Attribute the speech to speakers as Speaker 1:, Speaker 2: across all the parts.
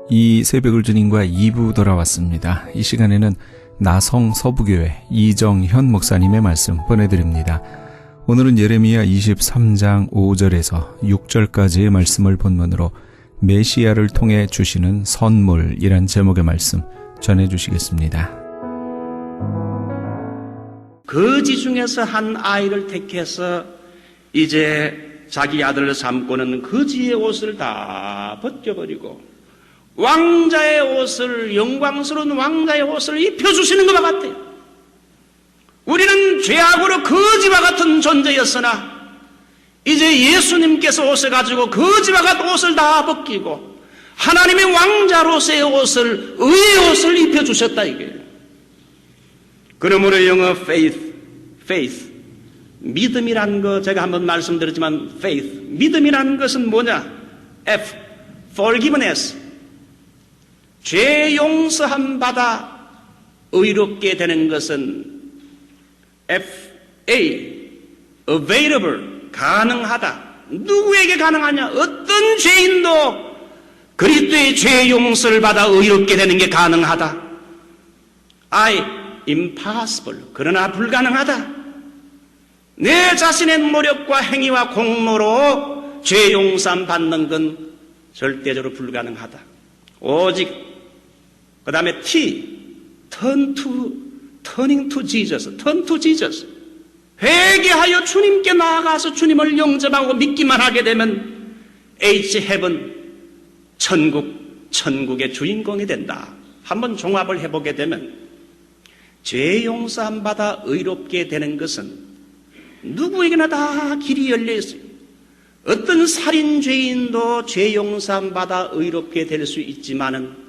Speaker 1: 이 새벽을 주님과 2부 돌아왔습니다. 이 시간에는 나성 서부교회 이정현 목사님의 말씀 보내드립니다. 오늘은 예레미야 23장 5절에서 6절까지의 말씀을 본문으로 메시아를 통해 주시는 선물이란 제목의 말씀 전해주시겠습니다.
Speaker 2: 거지 중에서 한 아이를 택해서 이제 자기 아들을 삼고는 거지의 옷을 다 벗겨버리고 왕자의 옷을, 영광스러운 왕자의 옷을 입혀주시는 것과 같아요. 우리는 죄악으로 거지와 같은 존재였으나 이제 예수님께서 오셔가지고 거지와 같은 옷을 다 벗기고 하나님의 왕자로서의 옷을, 의의 옷을 입혀주셨다 이거예요. 그러므로 영어 faith, 믿음이란 거 제가 한번 말씀드렸지만 faith, 믿음이란 것은 뭐냐? forgiveness, 죄 용서함 받아 의롭게 되는 것은 available, 가능하다. 누구에게 가능하냐? 어떤 죄인도 그리스도의 죄 용서를 받아 의롭게 되는 게 가능하다. impossible, 그러나 불가능하다. 내 자신의 노력과 행위와 공로로 죄 용서함 받는 건 절대적으로 불가능하다. 오직 그 다음에 turning to Jesus, 회개하여 주님께 나아가서 주님을 영접하고 믿기만 하게 되면 heaven, 천국의 주인공이 된다. 한번 종합을 해보게 되면 죄 용서함 받아 의롭게 되는 것은 누구에게나 다 길이 열려 있어요. 어떤 살인죄인도 죄 용서함 받아 의롭게 될 수 있지만은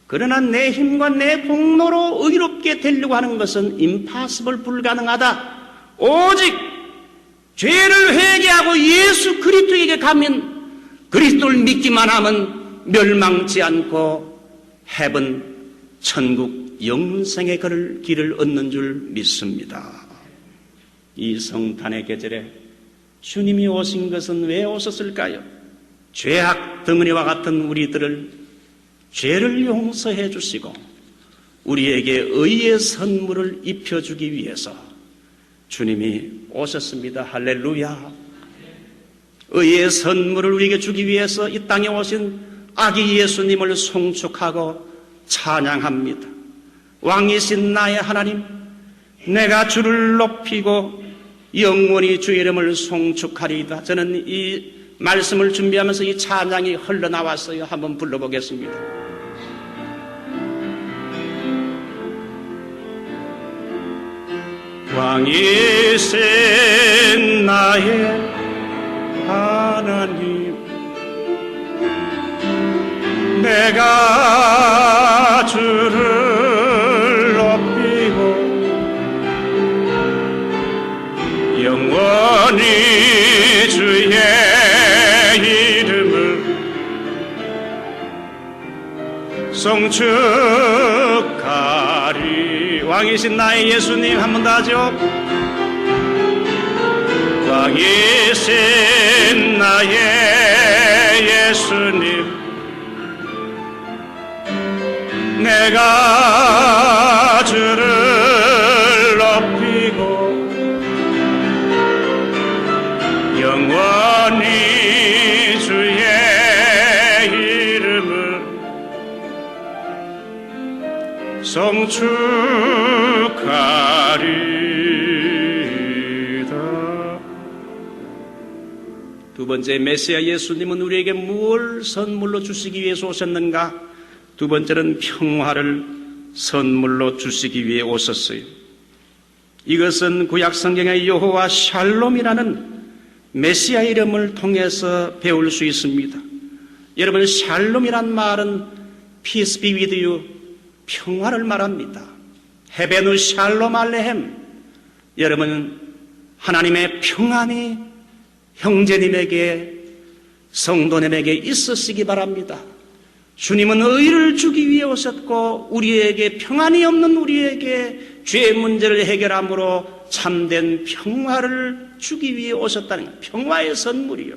Speaker 2: 그러나 내 힘과 내 공로로 의롭게 되려고 하는 것은 impossible, 불가능하다. 오직 죄를 회개하고 예수 그리스도에게 가면 그리스도를 믿기만 하면 멸망치 않고 heaven, 천국, 영생의 길을 얻는 줄 믿습니다. 이 성탄의 계절에 주님이 오신 것은 왜 오셨을까요? 죄악 덩어리와 같은 우리들을 죄를 용서해 주시고 우리에게 의의 선물을 입혀주기 위해서 주님이 오셨습니다. 할렐루야. 의의 선물을 우리에게 주기 위해서 이 땅에 오신 아기 예수님을 송축하고 찬양합니다. 왕이신 나의 하나님, 내가 주를 높이고 영원히 주의 이름을 송축하리이다. 저는 이 말씀을 준비하면서 이 찬양이 흘러나왔어요. 한번 불러보겠습니다. 왕이신 나의 하나님, 내가 주를 높이고 영원히 주의 이름을 송축하리. 왕이신 나의 예수님, 한 번 더 하죠. 왕이신 나의 예수님, 내가 주를 높이고 영원히 주의 이름을 송축하리다. 두 번째, 메시아 예수님은 우리에게 무엇을 선물로 주시기 위해서 오셨는가? 두 번째는 평화를 선물로 주시기 위해 오셨어요. 이것은 구약 성경의 여호와 샬롬이라는 메시아 이름을 통해서 배울 수 있습니다. 여러분, 샬롬이란 말은 peace be with you, 평화를 말합니다. 헤베누 샬롬 알레헴. 여러분, 하나님의 평안이 형제님에게, 성도님에게 있으시기 바랍니다. 주님은 의를 주기 위해 오셨고 우리에게, 평안이 없는 우리에게 죄의 문제를 해결함으로 참된 평화를 주기 위해 오셨다는 거예요. 평화의 선물이요.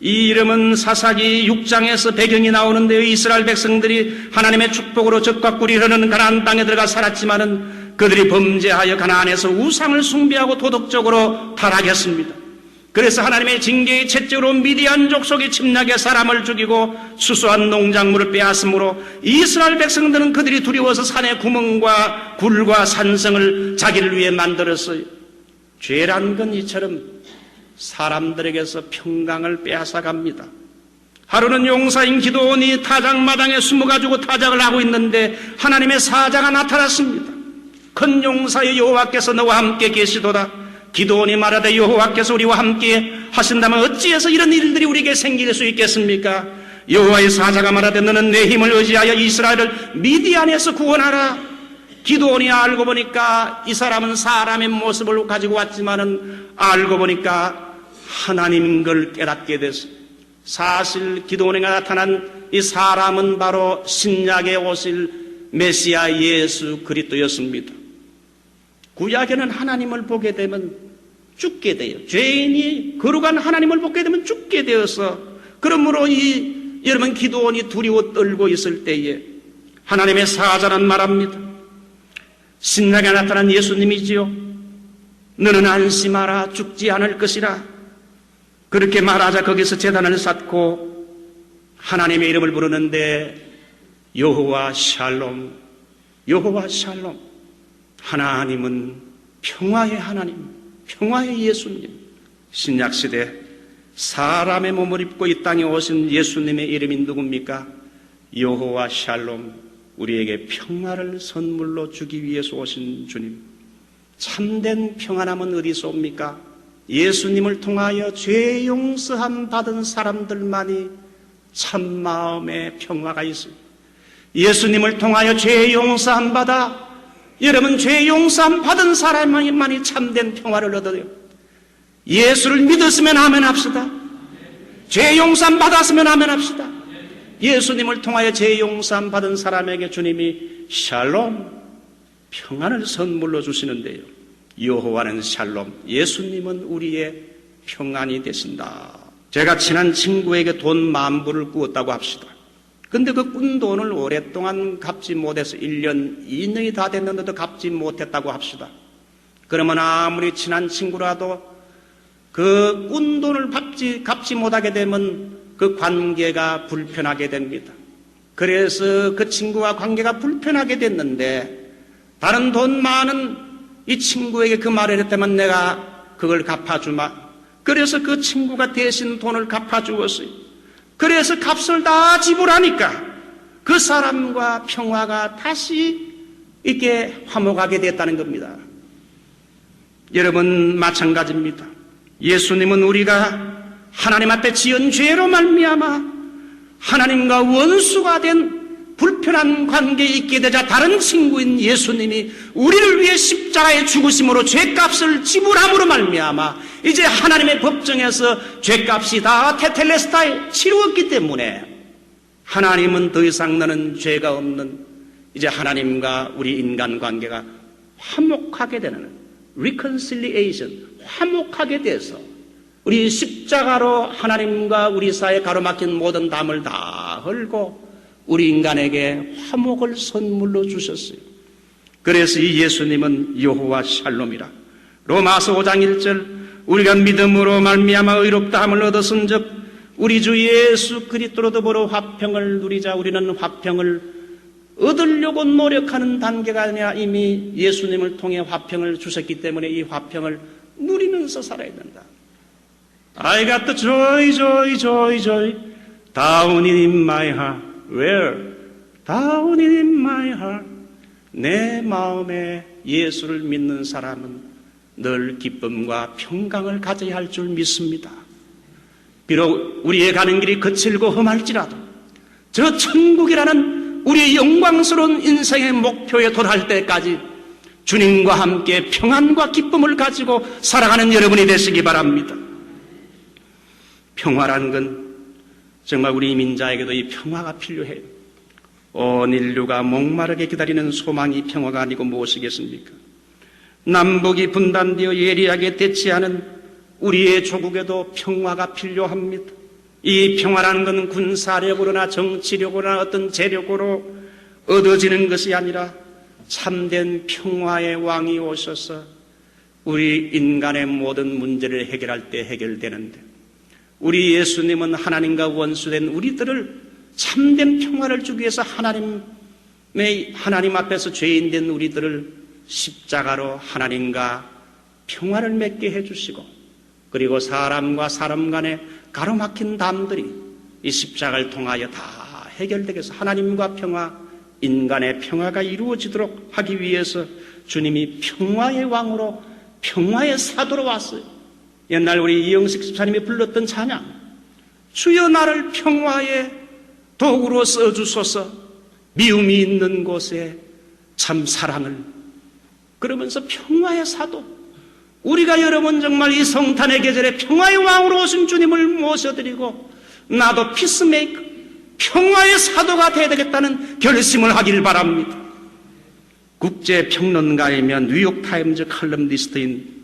Speaker 2: 이 이름은 사사기 6장에서 배경이 나오는데요. 이스라엘 백성들이 하나님의 축복으로 적과 꿀이 흐르는 가나안 땅에 들어가 살았지만은 그들이 범죄하여 가나안에서 우상을 숭배하고 도덕적으로 타락했습니다. 그래서 하나님의 징계의 채찍으로 미디안 족속이 침략해 사람을 죽이고 수수한 농작물을 빼앗으므로 이스라엘 백성들은 그들이 두려워서 산에 구멍과 굴과 산성을 자기를 위해 만들었어요. 죄란 건 이처럼 사람들에게서 평강을 빼앗아갑니다. 하루는 용사인 기도원이 타작마당에 숨어가지고 타작을 하고 있는데 하나님의 사자가 나타났습니다. 큰 용사의 여호와께서 너와 함께 계시도다. 기도원이 말하되 여호와께서 우리와 함께 하신다면 어찌해서 이런 일들이 우리에게 생길 수 있겠습니까? 여호와의 사자가 말하되 너는 내 힘을 의지하여 이스라엘을 미디안에서 구원하라. 기도원이 알고 보니까 이 사람은 사람의 모습을 가지고 왔지만은 알고 보니까 하나님인 걸 깨닫게 됐어요. 사실 기도원에게 나타난 이 사람은 바로 신약에 오실 메시아 예수 그리스도였습니다. 구약에는 하나님을 보게 되면 죽게 돼요. 죄인이 거룩한 하나님을 보게 되면 죽게 되어서 그러므로 여러분 기도원이 두려워 떨고 있을 때에 하나님의 사자는 말합니다. 신약에 나타난 예수님이지요. 너는 안심하라. 죽지 않을 것이라. 그렇게 말하자 거기서 제단을 쌓고 하나님의 이름을 부르는데 여호와 샬롬, 여호와 샬롬. 하나님은 평화의 하나님, 평화의 예수님. 신약시대 사람의 몸을 입고 이 땅에 오신 예수님의 이름이 누굽니까? 여호와 샬롬, 우리에게 평화를 선물로 주기 위해서 오신 주님. 참된 평안함은 어디서 옵니까? 예수님을 통하여 죄 용서함 받은 사람들만이 참마음의 평화가 있습니다. 예수님을 통하여 죄 용서함 받아 여러분 죄 용서함 받은 사람만이 참된 평화를 얻어요. 예수를 믿었으면 아멘 합시다. 죄 용서함 받았으면 아멘 합시다. 예수님을 통하여 죄 용서함 받은 사람에게 주님이 샬롬, 평안을 선물로 주시는데요. 여호와는 샬롬, 예수님은 우리의 평안이 되신다. 제가 친한 친구에게 돈 10,000불을 꾸었다고 합시다. 근데 그 꾼 돈을 오랫동안 갚지 못해서 1년, 2년이 다 됐는데도 갚지 못했다고 합시다. 그러면 아무리 친한 친구라도 그 꾼 돈을 갚지 못하게 되면 그 관계가 불편하게 됩니다. 그래서 그 친구와 관계가 불편하게 됐는데 다른 돈 많은 이 친구에게 그 말을 했다면 내가 그걸 갚아주마. 그래서 그 친구가 대신 돈을 갚아주었어요. 그래서 값을 다 지불하니까 그 사람과 평화가 다시 이렇게 화목하게 됐다는 겁니다. 여러분 마찬가지입니다. 예수님은 우리가 하나님 앞에 지은 죄로 말미암아 하나님과 원수가 된 불편한 관계에 있게 되자 다른 친구인 예수님이 우리를 위해 십자가에 죽으심으로 죄값을 지불함으로 말미암아 이제 하나님의 법정에서 죄값이 다 테텔레스타에 치루었기 때문에 하나님은 더 이상 너는 죄가 없는 이제 하나님과 우리 인간관계가 화목하게 되는 reconciliation, 화목하게 돼서 우리 십자가로 하나님과 우리 사이에 가로막힌 모든 담을 다 헐고 우리 인간에게 화목을 선물로 주셨어요. 그래서 이 예수님은 여호와 샬롬이라. 로마서 5장 1절 우리가 믿음으로 말미암아 의롭다함을 얻었은즉 우리 주 예수 그리스도로 더불어 화평을 누리자. 우리는 화평을 얻으려고 노력하는 단계가 아니라 이미 예수님을 통해 화평을 주셨기 때문에 이 화평을 누리면서 살아야 된다. I got the joy, joy, joy, joy down in my heart. Where? Down in my heart. 내 마음에 예수를 믿는 사람은 늘 기쁨과 평강을 가져야 할 줄 믿습니다. 비록 우리의 가는 길이 거칠고 험할지라도 저 천국이라는 우리의 영광스러운 인생의 목표에 도달할 때까지 주님과 함께 평안과 기쁨을 가지고 살아가는 여러분이 되시기 바랍니다. 평화라는 건 정말 우리 민자에게도 이 평화가 필요해요. 온 인류가 목마르게 기다리는 소망이 평화가 아니고 무엇이겠습니까? 남북이 분단되어 예리하게 대치하는 우리의 조국에도 평화가 필요합니다. 이 평화라는 건 군사력으로나 정치력으로나 어떤 재력으로 얻어지는 것이 아니라 참된 평화의 왕이 오셔서 우리 인간의 모든 문제를 해결할 때 해결되는데, 우리 예수님은 하나님과 원수된 우리들을 참된 평화를 주기 위해서 하나님 앞에서 죄인된 우리들을 십자가로 하나님과 평화를 맺게 해주시고, 그리고 사람과 사람 간의 가로막힌 담들이 이 십자가를 통하여 다 해결되게 해서 하나님과 평화, 인간의 평화가 이루어지도록 하기 위해서 주님이 평화의 왕으로, 평화의 사도로 왔어요. 옛날 우리 이영식 집사님이 불렀던 찬양, 주여 나를 평화의 도구로 써주소서, 미움이 있는 곳에 참 사랑을, 그러면서 평화의 사도, 우리가 여러분 정말 이 성탄의 계절에 평화의 왕으로 오신 주님을 모셔드리고 나도 피스메이커, 평화의 사도가 되어야 되겠다는 결심을 하길 바랍니다. 국제평론가이며 뉴욕타임즈 칼럼니스트인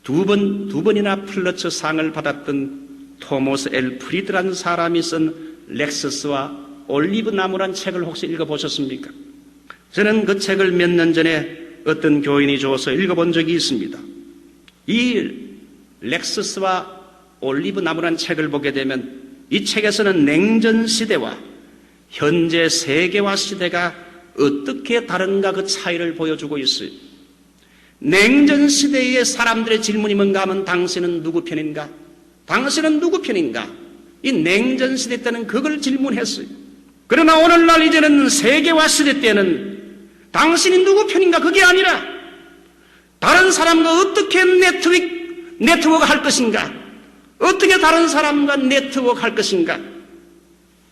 Speaker 2: 두 번이나 플러처 상을 받았던 토머스 L. 프리드라는 사람이 쓴 렉서스와 올리브 나무란 책을 혹시 읽어보셨습니까? 저는 그 책을 몇 년 전에 어떤 교인이 줘서 읽어본 적이 있습니다. 이 렉서스와 올리브 나무란 책을 보게 되면 이 책에서는 냉전 시대와 현재 세계화 시대가 어떻게 다른가 그 차이를 보여주고 있어요. 냉전 시대의 사람들의 질문이 뭔가 하면 당신은 누구 편인가? 당신은 누구 편인가? 이 냉전 시대 때는 그걸 질문했어요. 그러나 오늘날 이제는 세계화 시대 때는 당신이 누구 편인가? 그게 아니라 다른 사람과 어떻게 네트워크 할 것인가? 어떻게 다른 사람과 네트워크 할 것인가?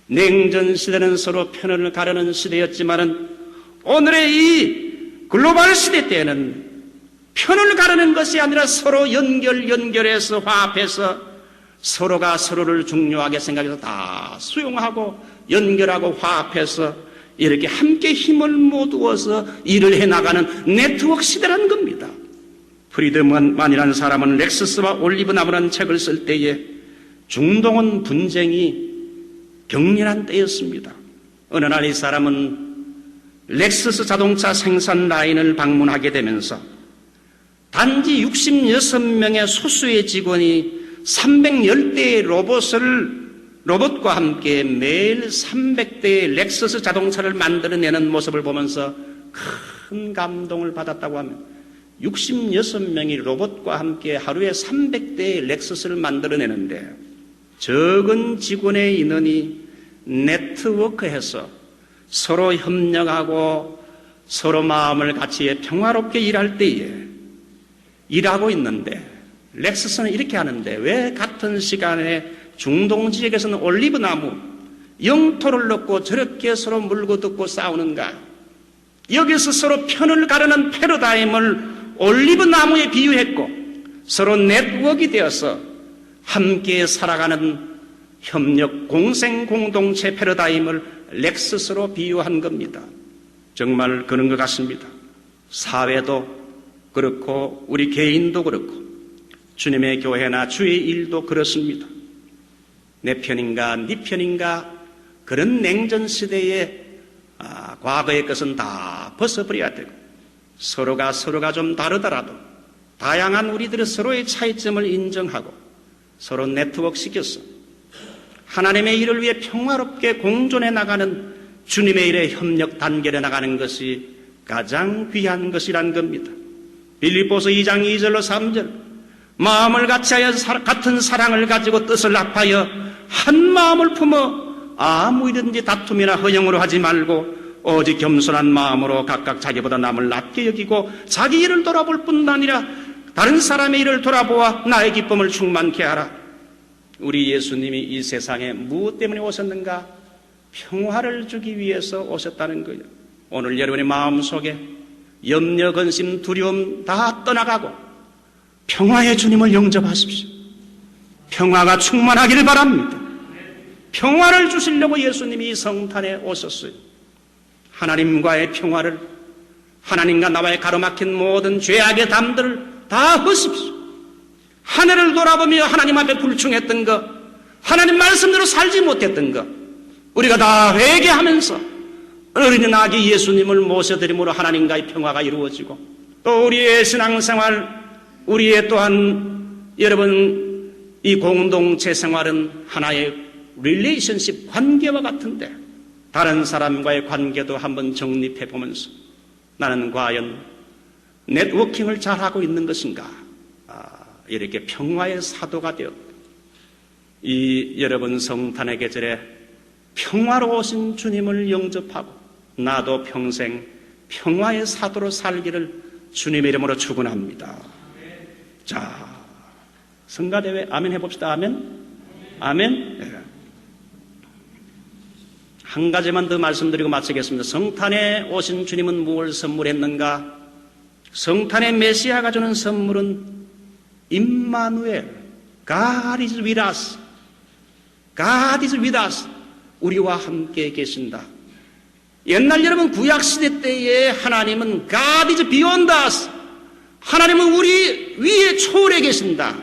Speaker 2: 냉전 시대는 서로 편을 가르는 시대였지만은 오늘의 이 글로벌 시대 때는 편을 가르는 것이 아니라 서로 연결해서 화합해서 서로가 서로를 중요하게 생각해서 다 수용하고 연결하고 화합해서 이렇게 함께 힘을 모두어서 일을 해나가는 네트워크 시대라는 겁니다. 프리드만이라는 사람은 렉서스와 올리브 나무라는 책을 쓸 때에 중동은 분쟁이 격렬한 때였습니다. 어느 날 이 사람은 렉서스 자동차 생산 라인을 방문하게 되면서 단지 66명의 소수의 직원이 310대의 로봇과 함께 매일 300대의 렉서스 자동차를 만들어내는 모습을 보면서 큰 감동을 받았다고 하면 66명이 로봇과 함께 하루에 300대의 렉서스를 만들어내는데 적은 직원의 인원이 네트워크해서 서로 협력하고 서로 마음을 같이 평화롭게 일할 때에 일하고 있는데 렉서스는 이렇게 하는데 왜 같은 시간에 중동 지역에서는 올리브 나무 영토를 넣고 저렇게 서로 물고 뜯고 싸우는가? 여기서 서로 편을 가르는 패러다임을 올리브 나무에 비유했고 서로 네트워크가 되어서 함께 살아가는 협력 공생 공동체 패러다임을 렉서스로 비유한 겁니다. 정말 그런 것 같습니다. 사회도 그렇고 우리 개인도 그렇고 주님의 교회나 주의 일도 그렇습니다. 내 편인가 네 편인가 그런 냉전 시대에 과거의 것은 다 벗어버려야 되고 서로가 좀 다르더라도 다양한 우리들의 서로의 차이점을 인정하고 서로 네트워크 시켜서 하나님의 일을 위해 평화롭게 공존해 나가는 주님의 일에 협력 단결해 나가는 것이 가장 귀한 것이란 겁니다. 빌립보서 2장 2절로 3절 마음을 같이하여 같은 사랑을 가지고 뜻을 합하여 한 마음을 품어 아무 일든지 다툼이나 허영으로 하지 말고 오직 겸손한 마음으로 각각 자기보다 남을 낮게 여기고 자기 일을 돌아볼 뿐 아니라 다른 사람의 일을 돌아보아 나의 기쁨을 충만케 하라. 우리 예수님이 이 세상에 무엇 때문에 오셨는가? 평화를 주기 위해서 오셨다는 거예요. 오늘 여러분의 마음속에 염려, 근심, 두려움 다 떠나가고 평화의 주님을 영접하십시오. 평화가 충만하기를 바랍니다. 평화를 주시려고 예수님이 이 성탄에 오셨어요. 하나님과의 평화를, 하나님과 나와의 가로막힌 모든 죄악의 담들을 다 허십시오. 하늘을 돌아보며 하나님 앞에 불충했던 것, 하나님 말씀대로 살지 못했던 것, 우리가 다 회개하면서 어린이 아기 예수님을 모셔드림으로 하나님과의 평화가 이루어지고, 또 우리의 신앙생활, 우리의 또한 여러분 이 공동체 생활은 하나의 릴레이션십, 관계와 같은데 다른 사람과의 관계도 한번 정립해 보면서 나는 과연 네트워킹을 잘하고 있는 것인가? 이렇게 평화의 사도가 되었다. 이 여러분 성탄의 계절에 평화로우신 주님을 영접하고 나도 평생 평화의 사도로 살기를 주님의 이름으로 축원합니다. 자, 성가대회 아멘 해봅시다. 아멘. 아멘. 네. 한 가지만 더 말씀드리고 마치겠습니다. 성탄에 오신 주님은 무엇을 선물했는가? 성탄의 메시아가 주는 선물은 임마누엘, God is with us. God is with us. 우리와 함께 계신다. 옛날 여러분 구약시대 때에 하나님은 God is beyond us. 하나님은 우리 위에 초월해 계신다.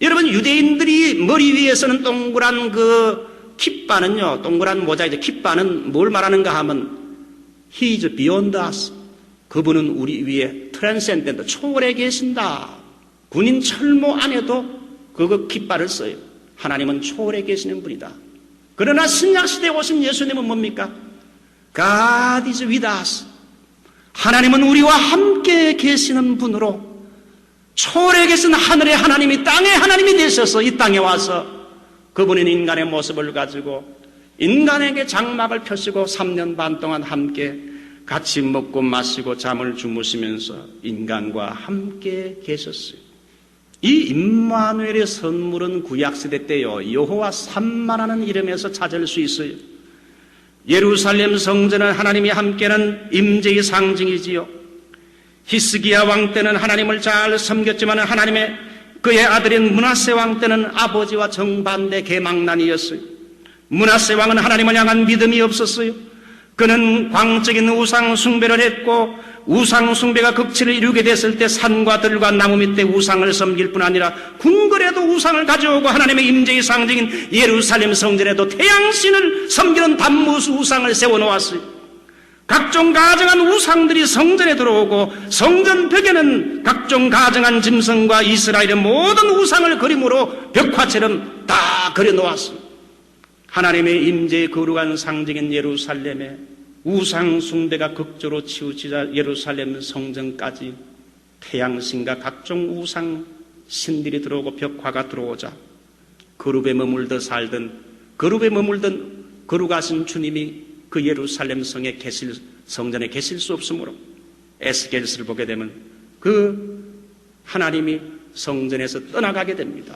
Speaker 2: 여러분 유대인들이 머리 위에서는 동그란 그 깃바는요, 동그란 모자이죠. 깃바는 뭘 말하는가 하면 He is beyond us. 그분은 우리 위에 트랜센덴트, 초월해 계신다. 군인 철모 안에도 그거 깃발을 써요. 하나님은 초월해 계시는 분이다. 그러나 신약시대에 오신 예수님은 뭡니까? God is with us. 하나님은 우리와 함께 계시는 분으로 초월해 계신 하늘의 하나님이 땅의 하나님이 되셔서 이 땅에 와서 그분은 인간의 모습을 가지고 인간에게 장막을 펴시고 3년 반 동안 함께 같이 먹고 마시고 잠을 주무시면서 인간과 함께 계셨어요. 이 임마누엘의 선물은 구약시대 때요, 여호와 삼마라는 이름에서 찾을 수 있어요. 예루살렘 성전은 하나님이 함께하는 임재의 상징이지요. 히스기야 왕 때는 하나님을 잘 섬겼지만 하나님의 그의 아들인 므낫세 왕 때는 아버지와 정반대 개망난이었어요. 므낫세 왕은 하나님을 향한 믿음이 없었어요. 그는 광적인 우상 숭배를 했고 우상 숭배가 극치를 이루게 됐을 때 산과 들과 나무 밑에 우상을 섬길 뿐 아니라 궁궐에도 우상을 가져오고 하나님의 임재의 상징인 예루살렘 성전에도 태양신을 섬기는 단무스 우상을 세워놓았어요. 각종 가증한 우상들이 성전에 들어오고 성전 벽에는 각종 가증한 짐승과 이스라엘의 모든 우상을 그림으로 벽화처럼 다 그려놓았어요. 하나님의 임재의 거룩한 상징인 예루살렘에 우상 숭배가 극조로 치우치자 예루살렘 성전까지 태양신과 각종 우상 신들이 들어오고 벽화가 들어오자 거룩에 머물던 거룩하신 주님이 그 예루살렘 성에 성전에 계실 수 없으므로 에스겔서를 보게 되면 그 하나님이 성전에서 떠나가게 됩니다.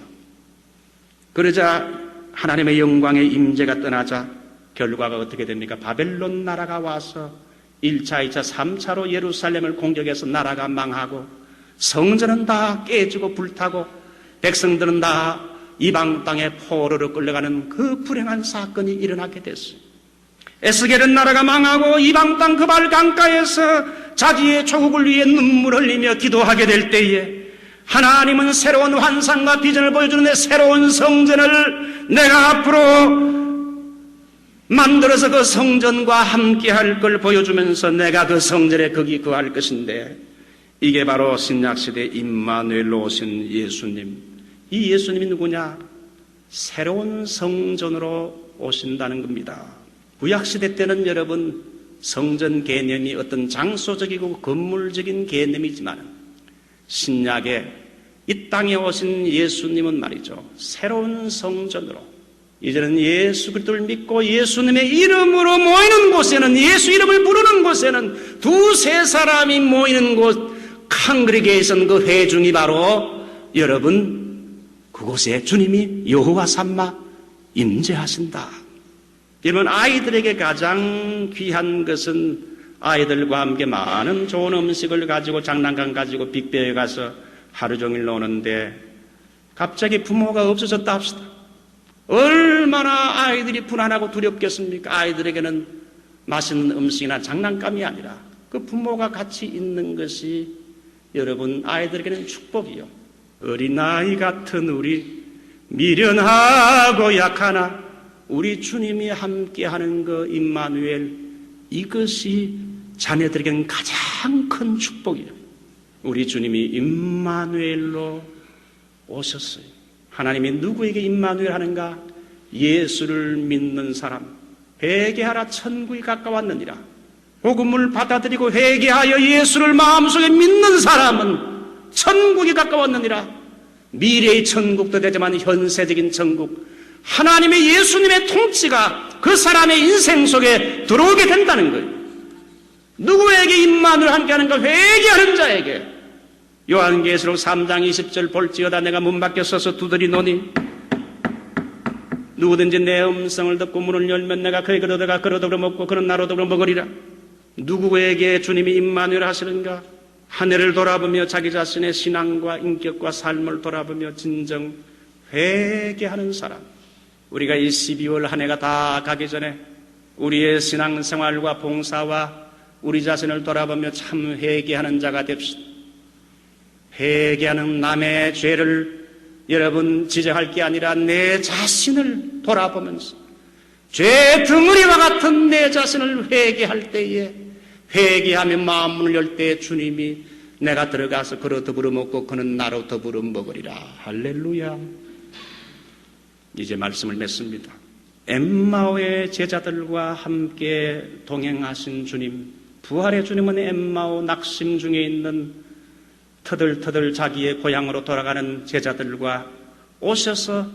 Speaker 2: 그러자 하나님의 영광의 임재가 떠나자 결과가 어떻게 됩니까? 바벨론 나라가 와서 1차, 2차, 3차로 예루살렘을 공격해서 나라가 망하고 성전은 다 깨지고 불타고 백성들은 다 이방 땅에 포로로 끌려가는 그 불행한 사건이 일어나게 됐어요. 에스겔은 나라가 망하고 이방 땅 그발 강가에서 자기의 조국을 위해 눈물 흘리며 기도하게 될 때에 하나님은 새로운 환상과 비전을 보여주는데 새로운 성전을 내가 앞으로 만들어서 그 성전과 함께 할 걸 보여주면서 내가 그 성전에 거기 거할 것인데 이게 바로 신약시대 임마누엘로 오신 예수님. 이 예수님이 누구냐? 새로운 성전으로 오신다는 겁니다. 구약시대 때는 여러분 성전 개념이 어떤 장소적이고 건물적인 개념이지만 신약에 이 땅에 오신 예수님은 말이죠. 새로운 성전으로 이제는 예수 그리스도를 믿고 예수님의 이름으로 모이는 곳에는 예수 이름을 부르는 곳에는 두세 사람이 모이는 곳 칸그리게이션 그 회중이 바로 여러분 그곳에 주님이 여호와 삼마 임재하신다. 여러분 아이들에게 가장 귀한 것은 아이들과 함께 많은 좋은 음식을 가지고 장난감 가지고 빅베어에 가서 하루 종일 노는데 갑자기 부모가 없어졌다 합시다. 얼마나 아이들이 불안하고 두렵겠습니까? 아이들에게는 맛있는 음식이나 장난감이 아니라 그 부모가 같이 있는 것이 여러분 아이들에게는 축복이요. 어린아이 같은 우리 미련하고 약하나 우리 주님이 함께하는 그 임마누엘, 이것이 자녀들에게는 가장 큰 축복이에요. 우리 주님이 임마누엘로 오셨어요. 하나님이 누구에게 임마누엘 하는가? 예수를 믿는 사람. 회개하라, 천국이 가까웠느니라. 복음을 받아들이고 회개하여 예수를 마음속에 믿는 사람은 천국이 가까웠느니라. 미래의 천국도 되지만 현세적인 천국, 하나님의 예수님의 통치가 그 사람의 인생 속에 들어오게 된다는 거예요. 누구에게 임마누엘 함께하는가? 회개하는 자에게. 요한계시록 3장 20절 볼지어다 내가 문 밖에 서서 두드리노니 누구든지 내 음성을 듣고 문을 열면 내가 그에게 들어가 그로 더불어 먹고 그는 나로 더불어 먹으리라. 누구에게 주님이 임마누엘 하시는가? 한 해를 돌아보며 자기 자신의 신앙과 인격과 삶을 돌아보며 진정 회개하는 사람. 우리가 이 12월 한 해가 다 가기 전에 우리의 신앙생활과 봉사와 우리 자신을 돌아보며 참 회개하는 자가 됩시다. 회개하는 남의 죄를 여러분 지적할 게 아니라 내 자신을 돌아보면서 죄 덩어리와 같은 내 자신을 회개할 때에, 회개하며 마음문을 열 때 주님이 내가 들어가서 그로 더불어 먹고 그는 나로 더불어 먹으리라. 할렐루야. 이제 말씀을 맺습니다. 엠마오의 제자들과 함께 동행하신 주님, 부활의 주님은 엠마오 낙심 중에 있는 터덜터덜 자기의 고향으로 돌아가는 제자들과 오셔서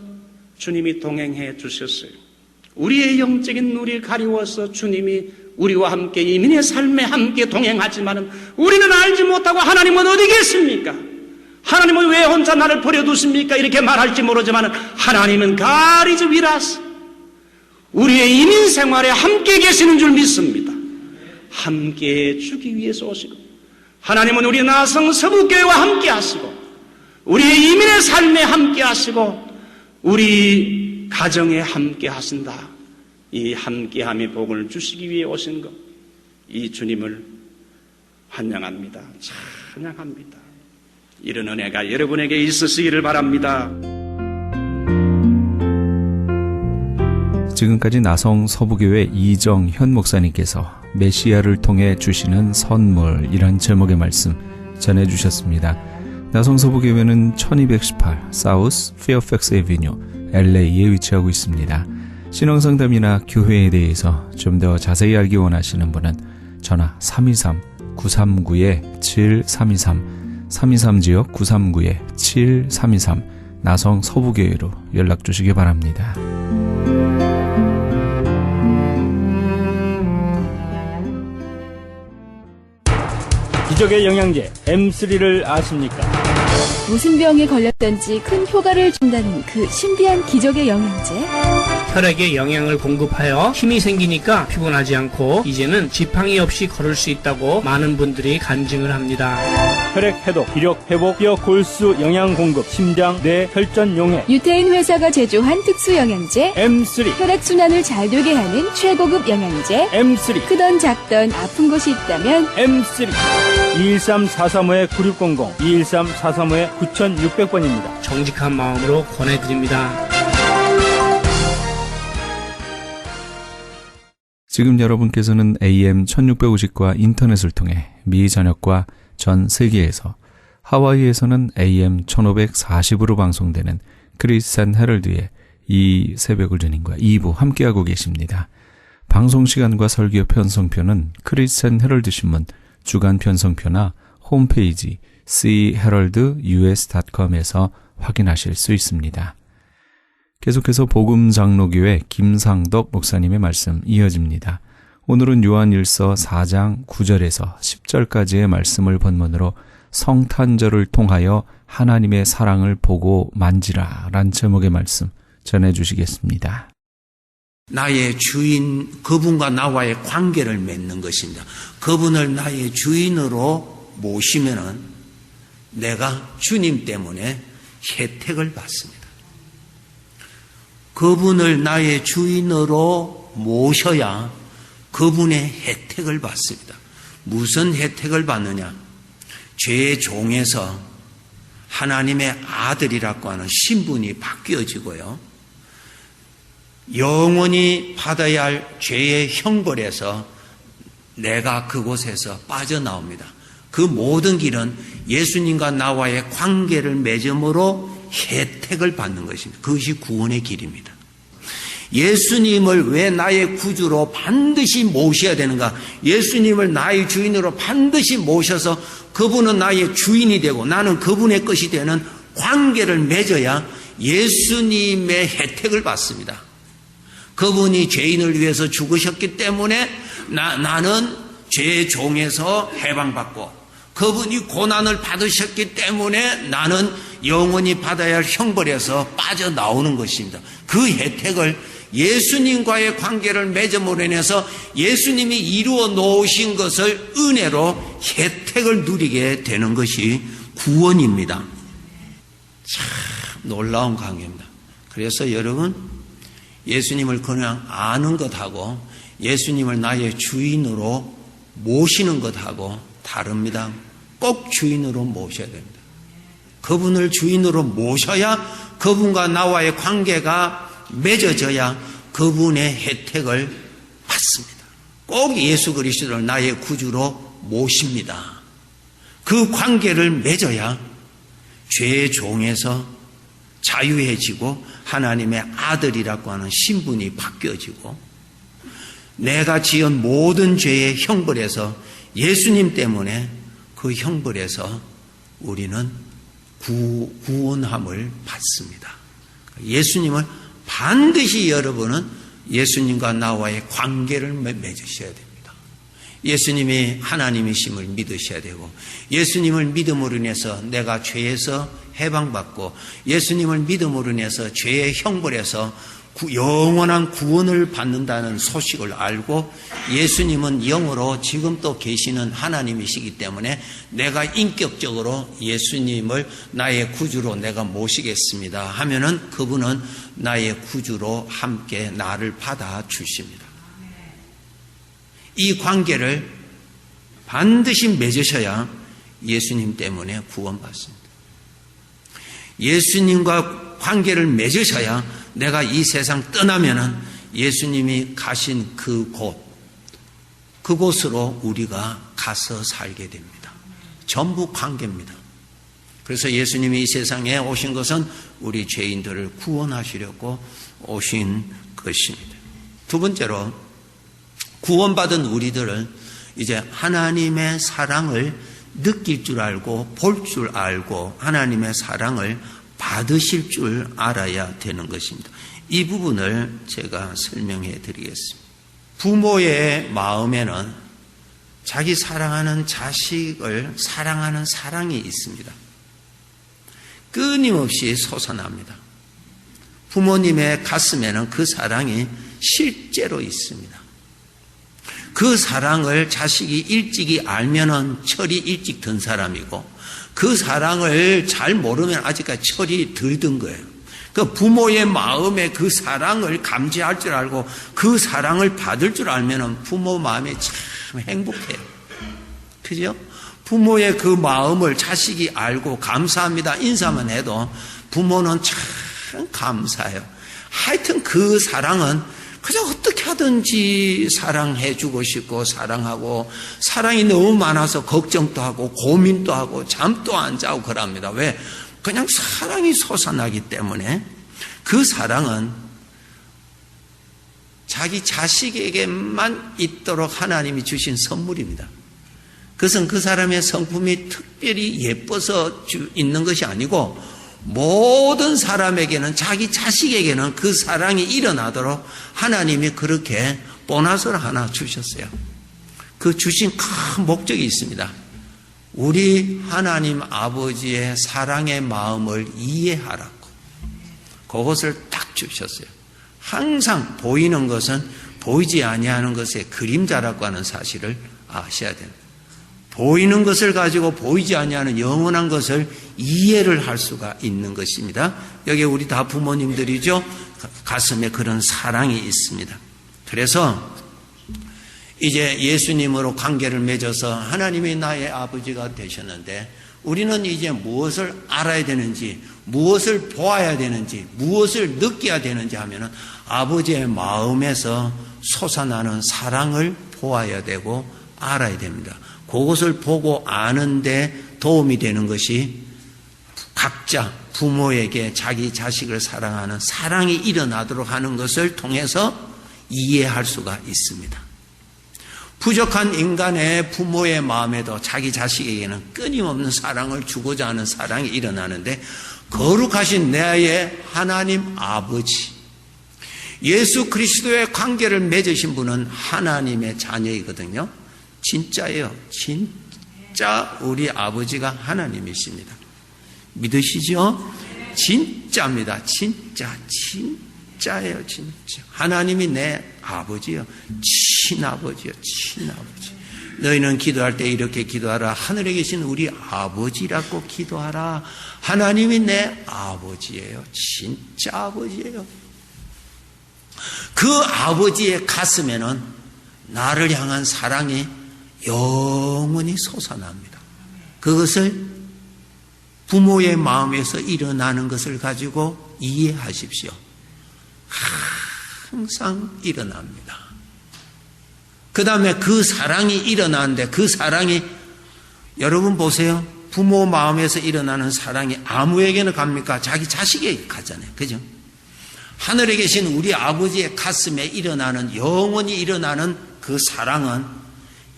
Speaker 2: 주님이 동행해 주셨어요. 우리의 영적인 눈이 가리워서 주님이 우리와 함께 이민의 삶에 함께 동행하지만 우리는 알지 못하고 하나님은 어디 계십니까? 하나님은 왜 혼자 나를 버려두십니까? 이렇게 말할지 모르지만 하나님은 가리지 위라스 우리의 이민 생활에 함께 계시는 줄 믿습니다. 함께 해주기 위해서 오시고, 하나님은 우리 나성 서북교회와 함께 하시고 우리의 이민의 삶에 함께 하시고 우리 가정에 함께 하신다. 이 함께함의 복을 주시기 위해 오신 것, 이 주님을 환영합니다. 찬양합니다. 이런 은혜가 여러분에게 있으시기를 바랍니다.
Speaker 1: 지금까지 나성 서부교회 이정현 목사님께서 메시아를 통해 주시는 선물이란 제목의 말씀 전해주셨습니다. 나성 서부교회는 1218 사우스 페어팩스 애비뉴 LA에 위치하고 있습니다. 신앙상담이나 교회에 대해서 좀 더 자세히 알기 원하시는 분은 전화 323-939-7323 323지역 939-7323 나성 서부교회로 연락 주시기 바랍니다.
Speaker 3: 기적의 영양제 M3를 아십니까?
Speaker 4: 무슨 병에 걸렸던지 큰 효과를 준다는 그 신비한 기적의 영양제.
Speaker 5: 혈액에 영양을 공급하여 힘이 생기니까 피곤하지 않고 이제는 지팡이 없이 걸을 수 있다고 많은 분들이 간증을 합니다.
Speaker 3: 혈액 해독, 기력 회복, 뼈 골수 영양 공급, 심장, 뇌, 혈전 용해.
Speaker 4: 유태인 회사가 제조한 특수 영양제.
Speaker 3: M3.
Speaker 4: 혈액순환을 잘 되게 하는 최고급 영양제.
Speaker 3: M3.
Speaker 4: 크던 작던 아픈 곳이 있다면
Speaker 3: M3. 213-435-9600, 213-435-9600번입니다.
Speaker 5: 정직한 마음으로 권해드립니다.
Speaker 1: 지금 여러분께서는 AM 1650과 인터넷을 통해 미 전역과 전 세계에서, 하와이에서는 AM 1540으로 방송되는 크리스찬 헤럴드의 이 새벽을 주님과 2부 함께하고 계십니다. 방송시간과 설교 편성표는 크리스찬 헤럴드 신문 주간 편성표나 홈페이지 cheraldus.com에서 확인하실 수 있습니다. 계속해서 복음장로교회 김상덕 목사님의 말씀 이어집니다. 오늘은 요한일서 4장 9절에서 10절까지의 말씀을 본문으로 성탄절을 통하여 하나님의 사랑을 보고 만지라 란 제목의 말씀 전해주시겠습니다.
Speaker 6: 나의 주인, 그분과 나와의 관계를 맺는 것입니다. 그분을 나의 주인으로 모시면은 내가 주님 때문에 혜택을 받습니다. 그분을 나의 주인으로 모셔야 그분의 혜택을 받습니다. 무슨 혜택을 받느냐? 죄의 종에서 하나님의 아들이라고 하는 신분이 바뀌어지고요. 영원히 받아야 할 죄의 형벌에서 내가 그곳에서 빠져나옵니다. 그 모든 길은 예수님과 나와의 관계를 맺음으로 혜택을 받는 것입니다. 그것이 구원의 길입니다. 예수님을 왜 나의 구주로 반드시 모셔야 되는가? 예수님을 나의 주인으로 반드시 모셔서 그분은 나의 주인이 되고 나는 그분의 것이 되는 관계를 맺어야 예수님의 혜택을 받습니다. 그분이 죄인을 위해서 죽으셨기 때문에 나는 죄의 종에서 해방받고, 그분이 고난을 받으셨기 때문에 나는 영원히 받아야 할 형벌에서 빠져나오는 것입니다. 그 혜택을 예수님과의 관계를 맺음으로 인해서 예수님이 이루어 놓으신 것을 은혜로 혜택을 누리게 되는 것이 구원입니다. 참 놀라운 관계입니다. 그래서 여러분, 예수님을 그냥 아는 것하고 예수님을 나의 주인으로 모시는 것하고 다릅니다. 꼭 주인으로 모셔야 됩니다. 그분을 주인으로 모셔야 그분과 나와의 관계가 맺어져야 그분의 혜택을 받습니다. 꼭 예수 그리스도를 나의 구주로 모십니다. 그 관계를 맺어야 죄의 종에서 자유해지고 하나님의 아들이라고 하는 신분이 바뀌어지고, 내가 지은 모든 죄의 형벌에서 예수님 때문에 그 형벌에서 우리는 구원함을 받습니다. 예수님을 반드시 여러분은 예수님과 나와의 관계를 맺으셔야 됩니다. 예수님이 하나님이심을 믿으셔야 되고, 예수님을 믿음으로 인해서 내가 죄에서 해방받고, 예수님을 믿음으로 인해서 죄의 형벌에서 영원한 구원을 받는다는 소식을 알고, 예수님은 영으로 지금 또 계시는 하나님이시기 때문에 내가 인격적으로 예수님을 나의 구주로 내가 모시겠습니다 하면은 그분은 나의 구주로 함께 나를 받아 주십니다. 이 관계를 반드시 맺으셔야 예수님 때문에 구원받습니다. 예수님과 관계를 맺으셔야 내가 이 세상 떠나면은 예수님이 가신 그곳으로 우리가 가서 살게 됩니다. 전부 관계입니다. 그래서 예수님이 이 세상에 오신 것은 우리 죄인들을 구원하시려고 오신 것입니다. 두 번째로, 구원받은 우리들은 이제 하나님의 사랑을 느낄 줄 알고 볼 줄 알고 하나님의 사랑을 받으실 줄 알아야 되는 것입니다. 이 부분을 제가 설명해 드리겠습니다. 부모의 마음에는 자기 사랑하는 자식을 사랑하는 사랑이 있습니다. 끊임없이 솟아납니다. 부모님의 가슴에는 그 사랑이 실제로 있습니다. 그 사랑을 자식이 일찍이 알면은 철이 일찍 든 사람이고, 그 사랑을 잘 모르면 아직까지 철이 덜 든 거예요. 그 부모의 마음에 그 사랑을 감지할 줄 알고 그 사랑을 받을 줄 알면은 부모 마음이 참 행복해요. 그죠? 부모의 그 마음을 자식이 알고 감사합니다 인사만 해도 부모는 참 감사해요. 하여튼 그 사랑은 그저 어떻게 하든지 사랑해 주고 싶고 사랑하고, 사랑이 너무 많아서 걱정도 하고 고민도 하고 잠도 안 자고 그럽니다. 왜? 그냥 사랑이 솟아나기 때문에. 그 사랑은 자기 자식에게만 있도록 하나님이 주신 선물입니다. 그것은 그 사람의 성품이 특별히 예뻐서 있는 것이 아니고, 모든 사람에게는, 자기 자식에게는 그 사랑이 일어나도록 하나님이 그렇게 보너스를 하나 주셨어요. 그 주신 큰 목적이 있습니다. 우리 하나님 아버지의 사랑의 마음을 이해하라고 그것을 딱 주셨어요. 항상 보이는 것은 보이지 아니하는 것의 그림자라고 하는 사실을 아셔야 됩니다. 보이는 것을 가지고 보이지 아니하는 영원한 것을 이해를 할 수가 있는 것입니다. 여기 우리 다 부모님들이죠. 가슴에 그런 사랑이 있습니다. 그래서 이제 예수님으로 관계를 맺어서 하나님이 나의 아버지가 되셨는데 우리는 이제 무엇을 알아야 되는지, 무엇을 보아야 되는지, 무엇을 느껴야 되는지 하면은 아버지의 마음에서 솟아나는 사랑을 보아야 되고 알아야 됩니다. 그것을 보고 아는데 도움이 되는 것이 각자 부모에게 자기 자식을 사랑하는 사랑이 일어나도록 하는 것을 통해서 이해할 수가 있습니다. 부족한 인간의 부모의 마음에도 자기 자식에게는 끊임없는 사랑을 주고자 하는 사랑이 일어나는데, 거룩하신 나의 하나님 아버지, 예수 그리스도의 관계를 맺으신 분은 하나님의 자녀이거든요. 진짜예요. 진짜 우리 아버지가 하나님이십니다. 믿으시죠? 진짜입니다. 진짜예요. 진짜. 하나님이 내 아버지요. 친아버지요. 친아버지. 너희는 기도할 때 이렇게 기도하라. 하늘에 계신 우리 아버지라고 기도하라. 하나님이 내 아버지예요. 진짜 아버지예요. 그 아버지의 가슴에는 나를 향한 사랑이 영원히 솟아납니다. 그것을 부모의 마음에서 일어나는 것을 가지고 이해하십시오. 항상 일어납니다. 그 다음에 그 사랑이 일어나는데, 그 사랑이, 여러분 보세요. 부모 마음에서 일어나는 사랑이 아무에게나 갑니까? 자기 자식에게 가잖아요. 그죠? 하늘에 계신 우리 아버지의 가슴에 일어나는, 영원히 일어나는 그 사랑은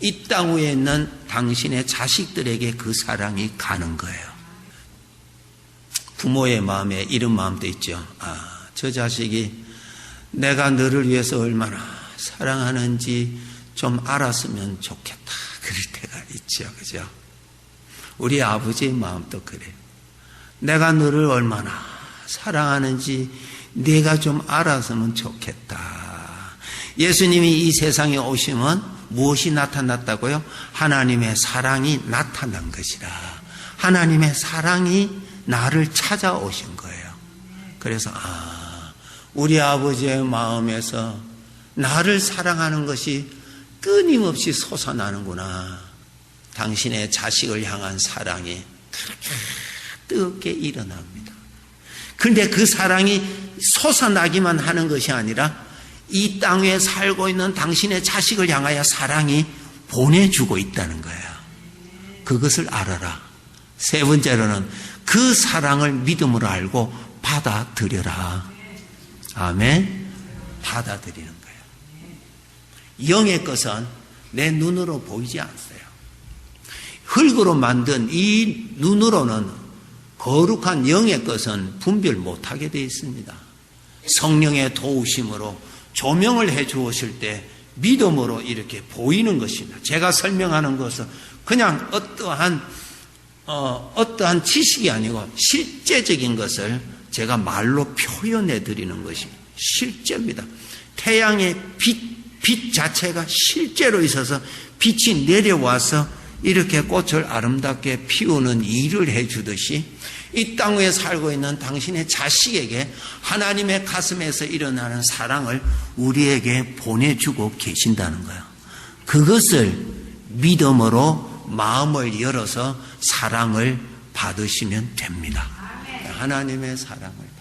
Speaker 6: 이 땅 위에 있는 당신의 자식들에게 그 사랑이 가는 거예요. 부모의 마음에 이런 마음도 있죠. 저 자식이 내가 너를 위해서 얼마나 사랑하는지 좀 알았으면 좋겠다. 그럴 때가 있죠. 그죠? 우리 아버지의 마음도 그래요. 내가 너를 얼마나 사랑하는지 네가 좀 알았으면 좋겠다. 예수님이 이 세상에 오시면 무엇이 나타났다고요? 하나님의 사랑이 나타난 것이라. 하나님의 사랑이 나를 찾아오신 거예요. 그래서 우리 아버지의 마음에서 나를 사랑하는 것이 끊임없이 솟아나는구나. 당신의 자식을 향한 사랑이 그렇게 뜨겁게 일어납니다. 그런데 그 사랑이 솟아나기만 하는 것이 아니라 이 땅에 살고 있는 당신의 자식을 향하여 사랑이 보내주고 있다는 거예요. 그것을 알아라. 세 번째로는 그 사랑을 믿음으로 알고 받아들여라. 아멘. 받아들이는 거예요. 영의 것은 내 눈으로 보이지 않어요. 흙으로 만든 이 눈으로는 거룩한 영의 것은 분별 못하게 되어 있습니다. 성령의 도우심으로 조명을 해 주었을 때 믿음으로 이렇게 보이는 것입니다. 제가 설명하는 것은 그냥 어떠한 지식이 아니고 실제적인 것을 제가 말로 표현해 드리는 것이 실제입니다. 태양의 빛 자체가 실제로 있어서 빛이 내려와서 이렇게 꽃을 아름답게 피우는 일을 해 주듯이 이 땅 위에 살고 있는 당신의 자식에게 하나님의 가슴에서 일어나는 사랑을 우리에게 보내주고 계신다는 거예요. 그것을 믿음으로 마음을 열어서 사랑을 받으시면 됩니다. 하나님의 사랑을 받으십니다.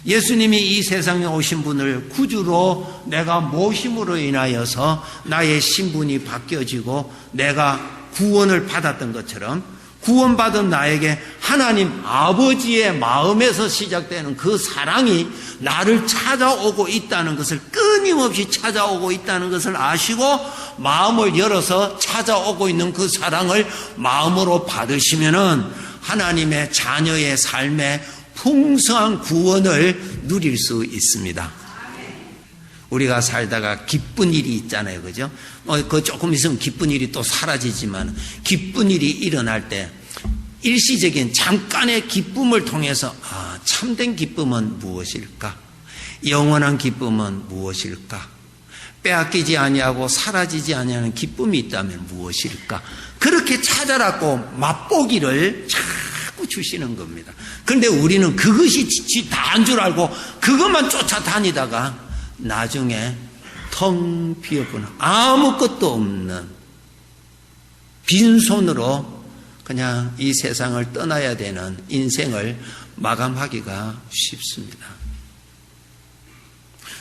Speaker 6: 예수님이 이 세상에 오신 분을 구주로 내가 모심으로 인하여서 나의 신분이 바뀌어지고 내가 구원을 받았던 것처럼 구원받은 나에게 하나님 아버지의 마음에서 시작되는 그 사랑이 나를 찾아오고 있다는 것을, 끊임없이 찾아오고 있다는 것을 아시고 마음을 열어서 찾아오고 있는 그 사랑을 마음으로 받으시면은 하나님의 자녀의 삶에 풍성한 구원을 누릴 수 있습니다. 우리가 살다가 기쁜 일이 있잖아요. 그죠? 그 조금 있으면 기쁜 일이 또 사라지지만 기쁜 일이 일어날 때 일시적인 잠깐의 기쁨을 통해서 참된 기쁨은 무엇일까? 영원한 기쁨은 무엇일까? 빼앗기지 아니하고 사라지지 아니하는 기쁨이 있다면 무엇일까? 그렇게 찾아라고 맛보기를 자꾸 주시는 겁니다. 그런데 우리는 그것이 다인 줄 알고 그것만 쫓아다니다가 나중에 텅 비어보는 아무것도 없는 빈손으로 그냥 이 세상을 떠나야 되는 인생을 마감하기가 쉽습니다.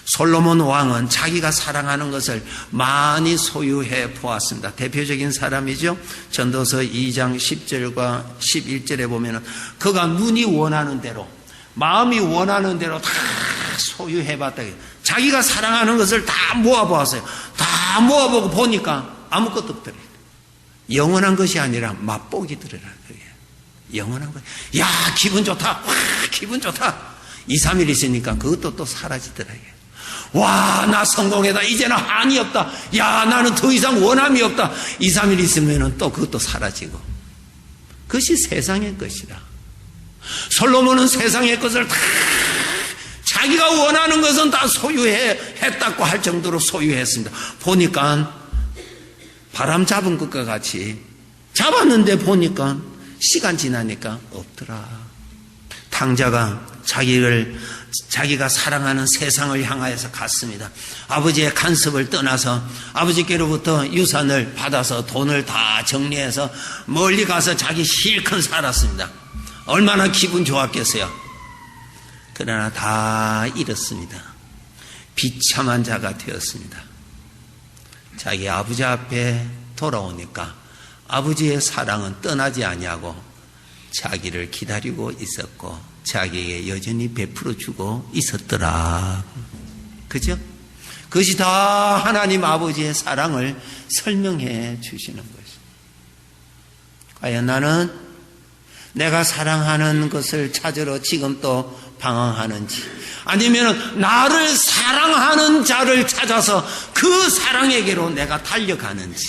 Speaker 6: 솔로몬 왕은 자기가 사랑하는 것을 많이 소유해 보았습니다. 대표적인 사람이죠. 전도서 2장 10절과 11절에 보면은 그가 눈이 원하는 대로, 마음이 원하는 대로 다 소유해 봤다. 자기가 사랑하는 것을 다 모아보았어요. 다 모아보고 보니까 아무것도 없더래요. 영원한 것이 아니라 맛보기들이라 그래요. 영원한 것. 야, 기분 좋다. 와, 기분 좋다. 2, 3일 있으니까 그것도 또 사라지더라고요. 와, 나 성공했다. 이제는 한이 없다. 야, 나는 더 이상 원함이 없다. 2, 3일 있으면 또 그것도 사라지고. 그것이 세상의 것이다. 솔로몬은 세상의 것을 다 자기가 원하는 것은 다 소유했다고 할 정도로 소유했습니다. 보니까 바람 잡은 것과 같이 잡았는데 보니까 시간 지나니까 없더라. 탕자가 자기가 사랑하는 세상을 향하여서 갔습니다. 아버지의 간섭을 떠나서 아버지께로부터 유산을 받아서 돈을 다 정리해서 멀리 가서 자기 실컷 살았습니다. 얼마나 기분 좋았겠어요. 그러나 다 잃었습니다. 비참한 자가 되었습니다. 자기 아버지 앞에 돌아오니까 아버지의 사랑은 떠나지 아니하고 자기를 기다리고 있었고 자기에게 여전히 베풀어 주고 있었더라. 그죠? 그것이 다 하나님 아버지의 사랑을 설명해 주시는 것입니다. 과연 나는 내가 사랑하는 것을 찾으러 지금 또 방황하는지, 아니면 나를 사랑하는 자를 찾아서 그 사랑에게로 내가 달려가는지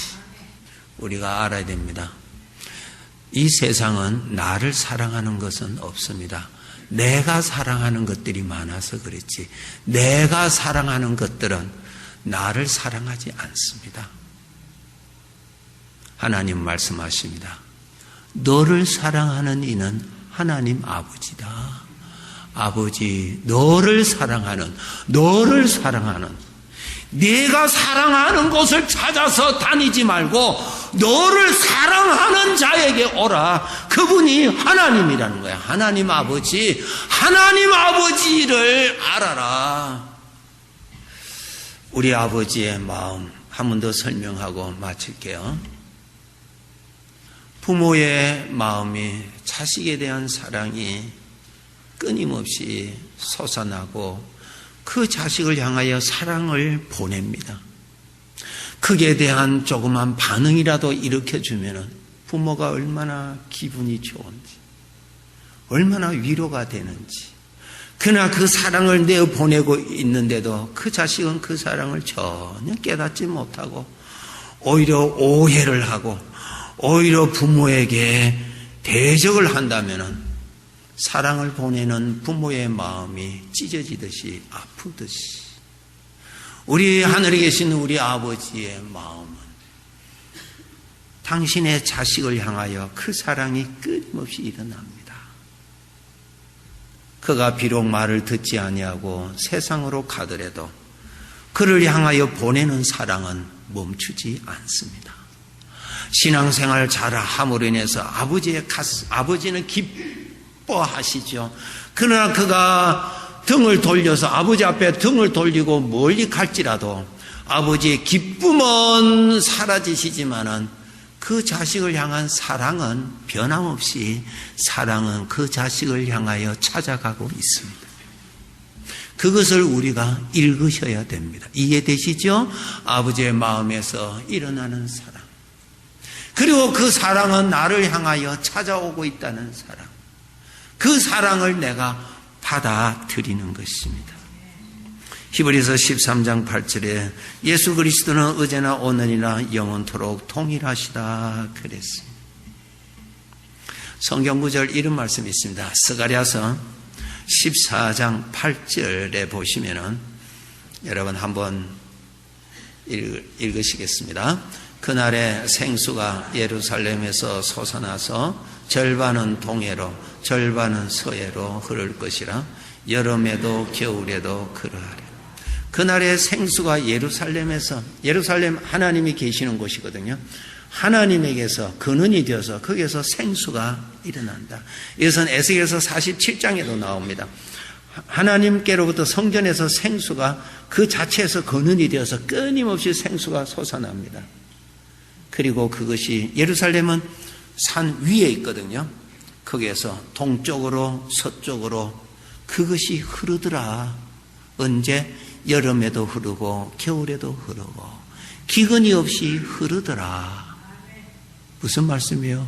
Speaker 6: 우리가 알아야 됩니다. 이 세상은 나를 사랑하는 것은 없습니다. 내가 사랑하는 것들이 많아서 그렇지, 내가 사랑하는 것들은 나를 사랑하지 않습니다. 하나님 말씀하십니다. 너를 사랑하는 이는 하나님 아버지다. 아버지, 너를 사랑하는 내가 사랑하는 곳을 찾아서 다니지 말고 너를 사랑하는 자에게 오라. 그분이 하나님이라는 거야. 하나님 아버지를 알아라. 우리 아버지의 마음 한 번 더 설명하고 마칠게요. 부모의 마음이 자식에 대한 사랑이 끊임없이 솟아나고 그 자식을 향하여 사랑을 보냅니다. 그에 대한 조그만 반응이라도 일으켜주면 부모가 얼마나 기분이 좋은지, 얼마나 위로가 되는지. 그러나 그 사랑을 내어보내고 있는데도 그 자식은 그 사랑을 전혀 깨닫지 못하고 오히려 오해를 하고 오히려 부모에게 대적을 한다면 사랑을 보내는 부모의 마음이 찢어지듯이 아프듯이 우리 하늘에 계신 우리 아버지의 마음은 당신의 자식을 향하여 그 사랑이 끊임없이 일어납니다. 그가 비록 말을 듣지 아니하고 세상으로 가더라도 그를 향하여 보내는 사랑은 멈추지 않습니다. 신앙생활 잘함으로 인해서 아버지는 기뻐하시죠. 그러나 그가 등을 돌려서 아버지 앞에 등을 돌리고 멀리 갈지라도 아버지의 기쁨은 사라지시지만은 그 자식을 향한 사랑은 변함없이 사랑은 그 자식을 향하여 찾아가고 있습니다. 그것을 우리가 읽으셔야 됩니다. 이해되시죠? 아버지의 마음에서 일어나는 사랑. 그리고 그 사랑은 나를 향하여 찾아오고 있다는 사랑. 그 사랑을 내가 받아들이는 것입니다. 히브리서 13장 8절에 예수 그리스도는 어제나 오늘이나 영원토록 동일하시다 그랬습니다. 성경 구절 이런 말씀이 있습니다. 스가랴서 14장 8절에 보시면은 여러분 한번 읽으시겠습니다. 그날에 생수가 예루살렘에서 솟아나서 절반은 동해로 절반은 서해로 흐를 것이라. 여름에도 겨울에도 그러하리라. 그날의 생수가 예루살렘 하나님이 계시는 곳이거든요. 하나님에게서 근원이 되어서 거기에서 생수가 일어난다. 이것은 에스겔서 47장에도 나옵니다. 하나님께로부터 성전에서 생수가 그 자체에서 근원이 되어서 끊임없이 생수가 솟아납니다. 그리고 그것이 예루살렘은 산 위에 있거든요. 거기에서 동쪽으로 서쪽으로 그것이 흐르더라. 언제? 여름에도 흐르고 겨울에도 흐르고 기근이 없이 흐르더라. 무슨 말씀이요?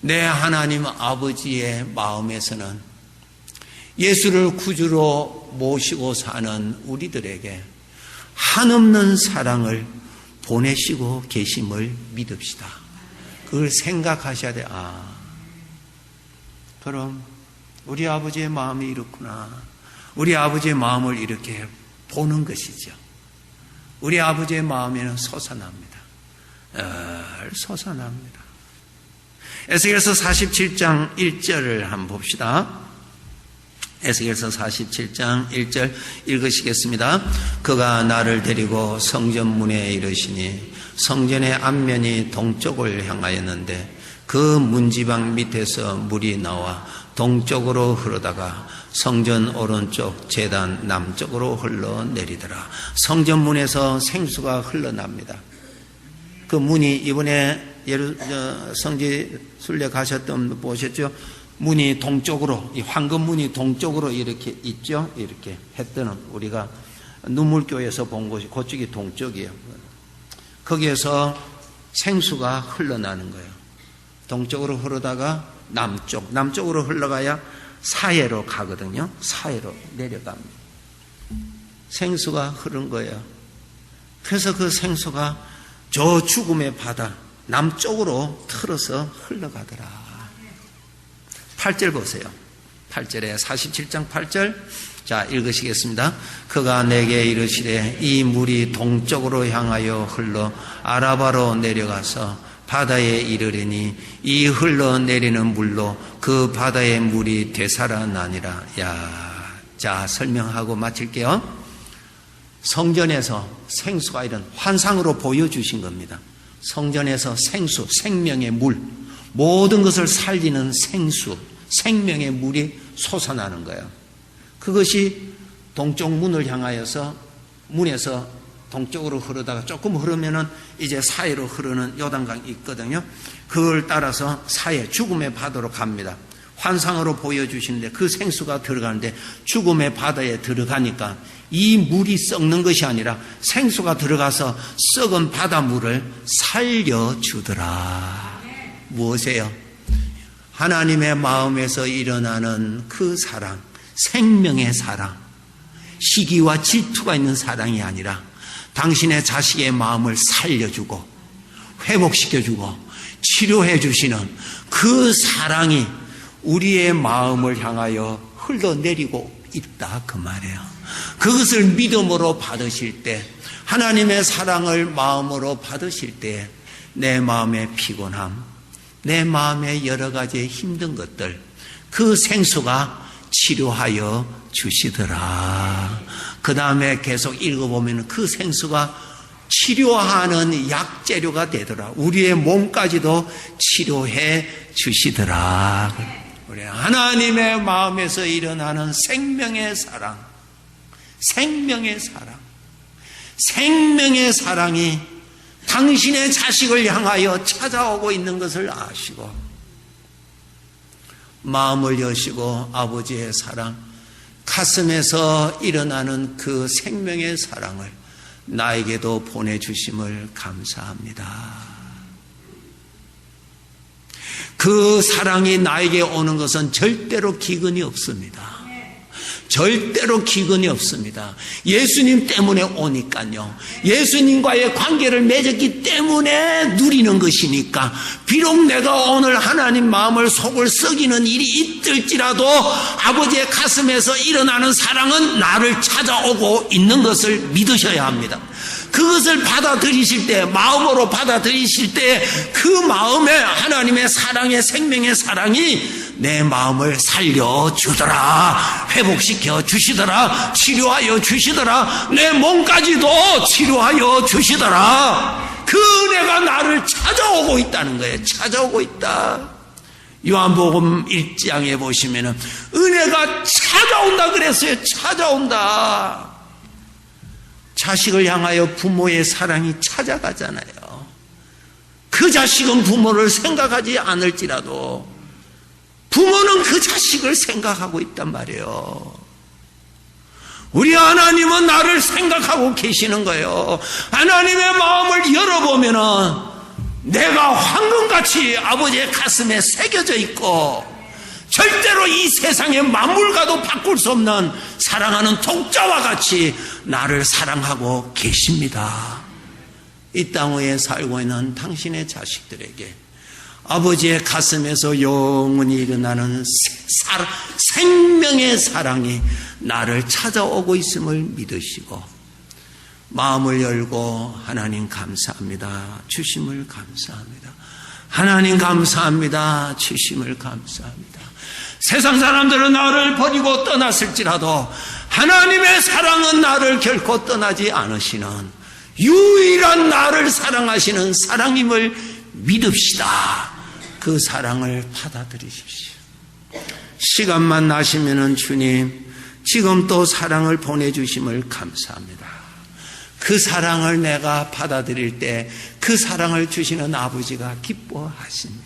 Speaker 6: 내 하나님 아버지의 마음에서는 예수를 구주로 모시고 사는 우리들에게 한없는 사랑을 보내시고 계심을 믿읍시다. 그걸 생각하셔야 돼. 그럼 우리 아버지의 마음이 이렇구나. 우리 아버지의 마음을 이렇게 보는 것이죠. 우리 아버지의 마음에는 솟아납니다. 솟아납니다. 에스겔서 47장 1절을 한번 봅시다. 에스겔서 47장 1절 읽으시겠습니다. 그가 나를 데리고 성전 문에 이르시니 성전의 앞면이 동쪽을 향하였는데 그 문지방 밑에서 물이 나와 동쪽으로 흐르다가 성전 오른쪽 제단 남쪽으로 흘러내리더라. 성전 문에서 생수가 흘러납니다. 그 문이 이번에 성지 순례 가셨던 분 보셨죠? 문이 동쪽으로, 이 황금문이 동쪽으로 이렇게 있죠? 이렇게 했더니 우리가 눈물교에서 본 곳이 그쪽이 동쪽이에요. 거기에서 생수가 흘러나는 거예요. 동쪽으로 흐르다가 남쪽으로 흘러가야 사해로 가거든요. 사해로 내려갑니다. 생수가 흐른 거예요. 그래서 그 생수가 저 죽음의 바다 남쪽으로 틀어서 흘러가더라. 8절 보세요. 8절에 47장 8절 자 읽으시겠습니다. 그가 내게 이르시되 이 물이 동쪽으로 향하여 흘러 아라바로 내려가서 바다에 이르리니 이 흘러내리는 물로 그 바다의 물이 되살아나니라. 자 설명하고 마칠게요. 성전에서 생수가 이런 환상으로 보여주신 겁니다. 성전에서 생수, 생명의 물, 모든 것을 살리는 생수, 생명의 물이 솟아나는 거예요. 그것이 동쪽 문을 향하여서 문에서 동쪽으로 흐르다가 조금 흐르면은 이제 사해로 흐르는 요단강이 있거든요. 그걸 따라서 사해, 죽음의 바다로 갑니다. 환상으로 보여주시는데 그 생수가 들어가는데 죽음의 바다에 들어가니까 이 물이 썩는 것이 아니라 생수가 들어가서 썩은 바닷물을 살려주더라. 무엇이에요? 하나님의 마음에서 일어나는 그 사랑, 생명의 사랑, 시기와 질투가 있는 사랑이 아니라 당신의 자식의 마음을 살려주고 회복시켜주고 치료해 주시는 그 사랑이 우리의 마음을 향하여 흘러내리고 있다 그 말이에요. 그것을 믿음으로 받으실 때, 하나님의 사랑을 마음으로 받으실 때 내 마음의 피곤함, 내 마음의 여러 가지 힘든 것들, 그 생수가 치료하여 주시더라. 그 다음에 계속 읽어보면 그 생수가 치료하는 약재료가 되더라. 우리의 몸까지도 치료해 주시더라. 우리 하나님의 마음에서 일어나는 생명의 사랑, 생명의 사랑, 생명의 사랑이 당신의 자식을 향하여 찾아오고 있는 것을 아시고 마음을 여시고 아버지의 사랑, 가슴에서 일어나는 그 생명의 사랑을 나에게도 보내주심을 감사합니다. 그 사랑이 나에게 오는 것은 절대로 기근이 없습니다. 절대로 기근이 없습니다. 예수님 때문에 오니까요. 예수님과의 관계를 맺었기 때문에 누리는 것이니까 비록 내가 오늘 하나님 마음을 속을 썩이는 일이 있을지라도 아버지의 가슴에서 일어나는 사랑은 나를 찾아오고 있는 것을 믿으셔야 합니다. 그것을 받아들이실 때, 마음으로 받아들이실 때 그 마음에 하나님의 사랑의 생명의 사랑이 내 마음을 살려주더라, 회복시켜 주시더라, 치료하여 주시더라, 내 몸까지도 치료하여 주시더라. 그 은혜가 나를 찾아오고 있다는 거예요. 찾아오고 있다. 요한복음 1장에 보시면은 은혜가 찾아온다 그랬어요. 찾아온다. 자식을 향하여 부모의 사랑이 찾아가잖아요. 그 자식은 부모를 생각하지 않을지라도 부모는 그 자식을 생각하고 있단 말이에요. 우리 하나님은 나를 생각하고 계시는 거예요. 하나님의 마음을 열어보면은 내가 황금같이 아버지의 가슴에 새겨져 있고 절대로 이 세상의 만물과도 바꿀 수 없는 사랑하는 독자와 같이 나를 사랑하고 계십니다. 이 땅 위에 살고 있는 당신의 자식들에게 아버지의 가슴에서 영원히 일어나는 생명의 사랑이 나를 찾아오고 있음을 믿으시고 마음을 열고 하나님 감사합니다. 주심을 감사합니다. 하나님 감사합니다. 주심을 감사합니다. 세상 사람들은 나를 버리고 떠났을지라도 하나님의 사랑은 나를 결코 떠나지 않으시는 유일한 나를 사랑하시는 사랑임을 믿읍시다. 그 사랑을 받아들이십시오. 시간만 나시면은 주님 지금 또 사랑을 보내주심을 감사합니다. 그 사랑을 내가 받아들일 때 그 사랑을 주시는 아버지가 기뻐하십니다.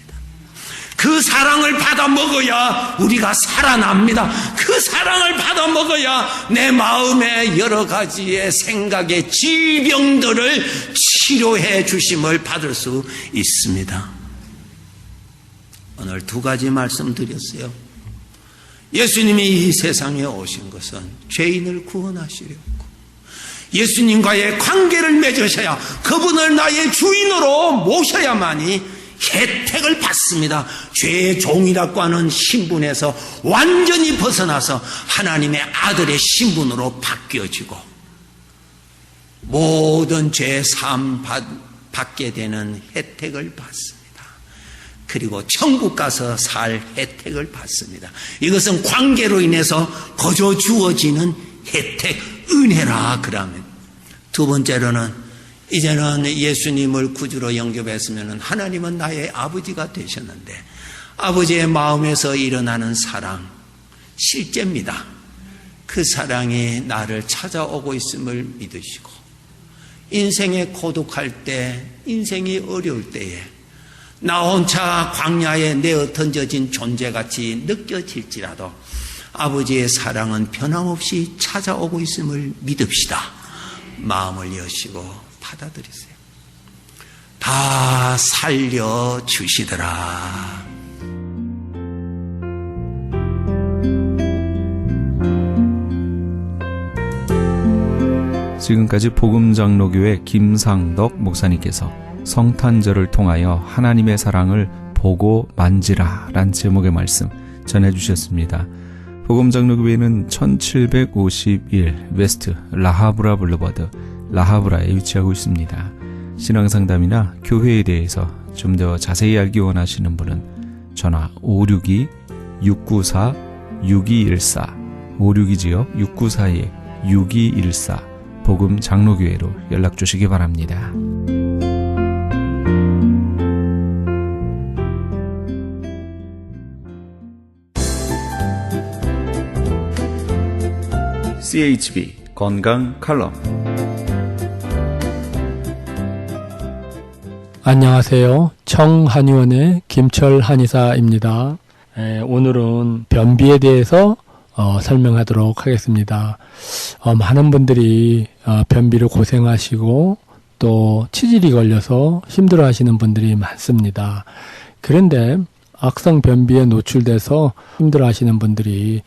Speaker 6: 그 사랑을 받아 먹어야 우리가 살아납니다. 그 사랑을 받아 먹어야 내 마음의 여러 가지의 생각의 질병들을 치료해 주심을 받을 수 있습니다. 오늘 두 가지 말씀드렸어요. 예수님이 이 세상에 오신 것은 죄인을 구원하시려고 예수님과의 관계를 맺으셔야 그분을 나의 주인으로 모셔야만이 혜택을 받습니다. 죄의 종이라고 하는 신분에서 완전히 벗어나서 하나님의 아들의 신분으로 바뀌어지고 모든 죄 사함 받게 되는 혜택을 받습니다. 그리고 천국 가서 살 혜택을 받습니다. 이것은 관계로 인해서 거저 주어지는 혜택, 은혜라 그러면. 두 번째로는 이제는 예수님을 구주로 영접했으면 하나님은 나의 아버지가 되셨는데 아버지의 마음에서 일어나는 사랑, 실제입니다. 그 사랑이 나를 찾아오고 있음을 믿으시고 인생에 고독할 때, 인생이 어려울 때에 나 혼자 광야에 내어 던져진 존재같이 느껴질지라도 아버지의 사랑은 변함없이 찾아오고 있음을 믿읍시다. 마음을 여시고 받아들이세요. 다 살려주시더라.
Speaker 1: 지금까지 복음장로교회 김상덕 목사님께서 성탄절을 통하여 하나님의 사랑을 보고 만지라 란 제목의 말씀 전해주셨습니다. 복음장로교회는 1751 웨스트 라하브라 블루버드 라하브라에 위치하고 있습니다. 신앙상담이나 교회에 대해서 좀 더 자세히 알기 원하시는 분은 전화 562-694-6214 562지역 694-6214 복음장로교회로 연락 주시기 바랍니다. CHB 건강 칼럼.
Speaker 7: 안녕하세요. 청한의원의 김철 한의사입니다. 오늘은 변비에 대해서 설명하도록 하겠습니다. 많은 분들이 변비로 고생하시고 또 치질이 걸려서 힘들어하시는 분들이 많습니다. 그런데 악성 변비에 노출돼서 힘들어하시는 분들이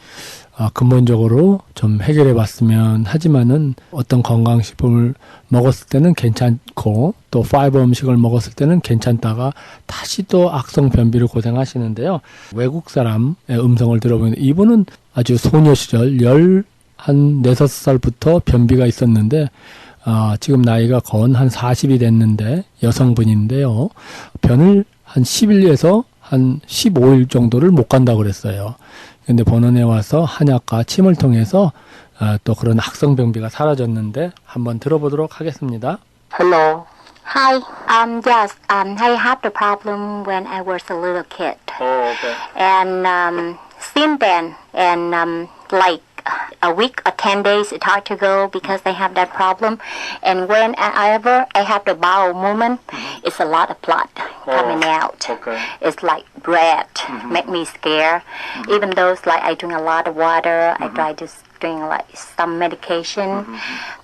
Speaker 7: 근본적으로 좀 해결해 봤으면 하지만은 어떤 건강식품을 먹었을 때는 괜찮고 또 파이버 음식을 먹었을 때는 괜찮다가 다시 또 악성 변비로 고생하시는데요. 외국 사람의 음성을 들어보면 이분은 아주 소녀 시절 14살부터 변비가 있었는데 지금 나이가 거의 한 40이 됐는데 여성분인데요. 변을 한 10일에서 한 15일 정도를 못 간다고 그랬어요. 근데 본원에 와서 한약과 침을 통해서 또 그런 악성 변비가 사라졌는데 한번 들어보도록 하겠습니다.
Speaker 8: Hello, Hi. Yes. I had the problem when I was a little kid,
Speaker 3: Oh, okay.
Speaker 8: and since then, and like a week or 10 days, it's hard to go because I have that problem. And whenever I have the bowel movement, it's a lot of blood coming out.
Speaker 3: Okay.
Speaker 8: It's like red, make me scared. Even though it's like I drink a lot of water, I try to drink like some medication,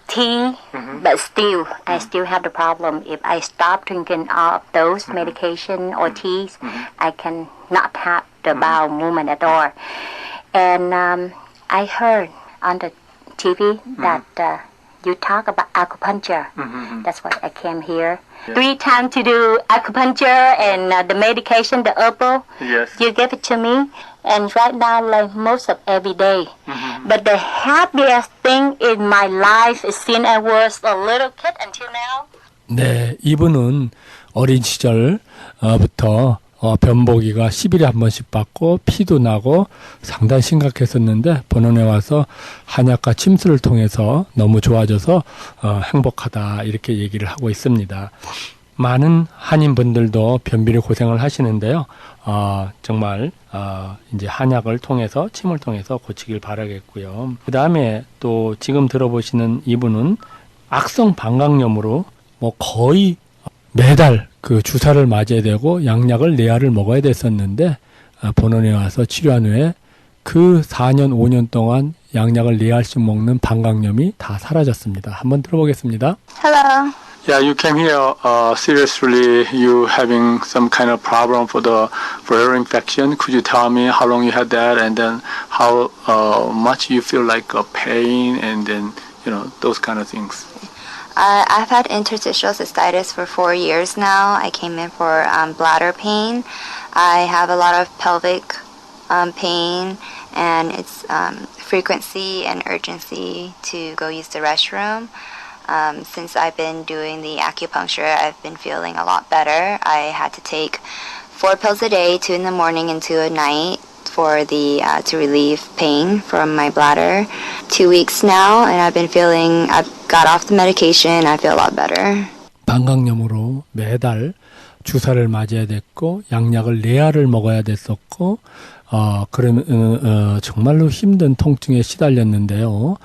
Speaker 8: tea, but still, I still have the problem. If I stop drinking all of those medication or teas, I can not have the bowel movement at all. And I heard on the TV that you talk about acupuncture. That's why I came here. 3 times to do acupuncture and the medication, the herbal.
Speaker 3: Yes.
Speaker 8: You give it to me. And right now, like most of every day. But the happiest thing in my life is since I was a little kid until now.
Speaker 7: 네, 이분은 어린 시절부터 변보기가 10일에 한 번씩 받고 피도 나고 상당히 심각했었는데 본원에 와서 한약과 침수를 통해서 너무 좋아져서 행복하다 이렇게 얘기를 하고 있습니다. 많은 한인분들도 변비로 고생을 하시는데요. 정말 이제 한약을 통해서 침을 통해서 고치길 바라겠고요. 그 다음에 또 지금 들어보시는 이분은 악성 방광염으로 뭐 거의 매달 그 주사를 맞아야 되고 양약을 4알을 먹어야 됐었는데 본원에 와서 치료한 후에 그 4년 5년 동안 양약을 4알씩 먹는 방광염이 다 사라졌습니다. 한번 들어보겠습니다.
Speaker 8: Hello.
Speaker 3: Yeah, you came here seriously. You having some kind of problem for ear infection. Could you tell me how long you had that, and then how much you feel like pain, and then those kind of things.
Speaker 9: I've had interstitial cystitis for 4 years now. I came in for bladder pain. I have a lot of pelvic pain, and it's frequency and urgency to go use the restroom. Since I've been doing the acupuncture, I've been feeling a lot better. I had to take 4 pills a day, 2 in the morning and 2 at night, for the to relieve pain from my bladder. 2 weeks now, and I've got off the medication. I feel a lot better.
Speaker 7: 방광염으로 매달 주사를 맞아야 됐고 양약을 4알을 먹어야 됐었고 그러면 정말로 힘든 통증에 시달렸는데요.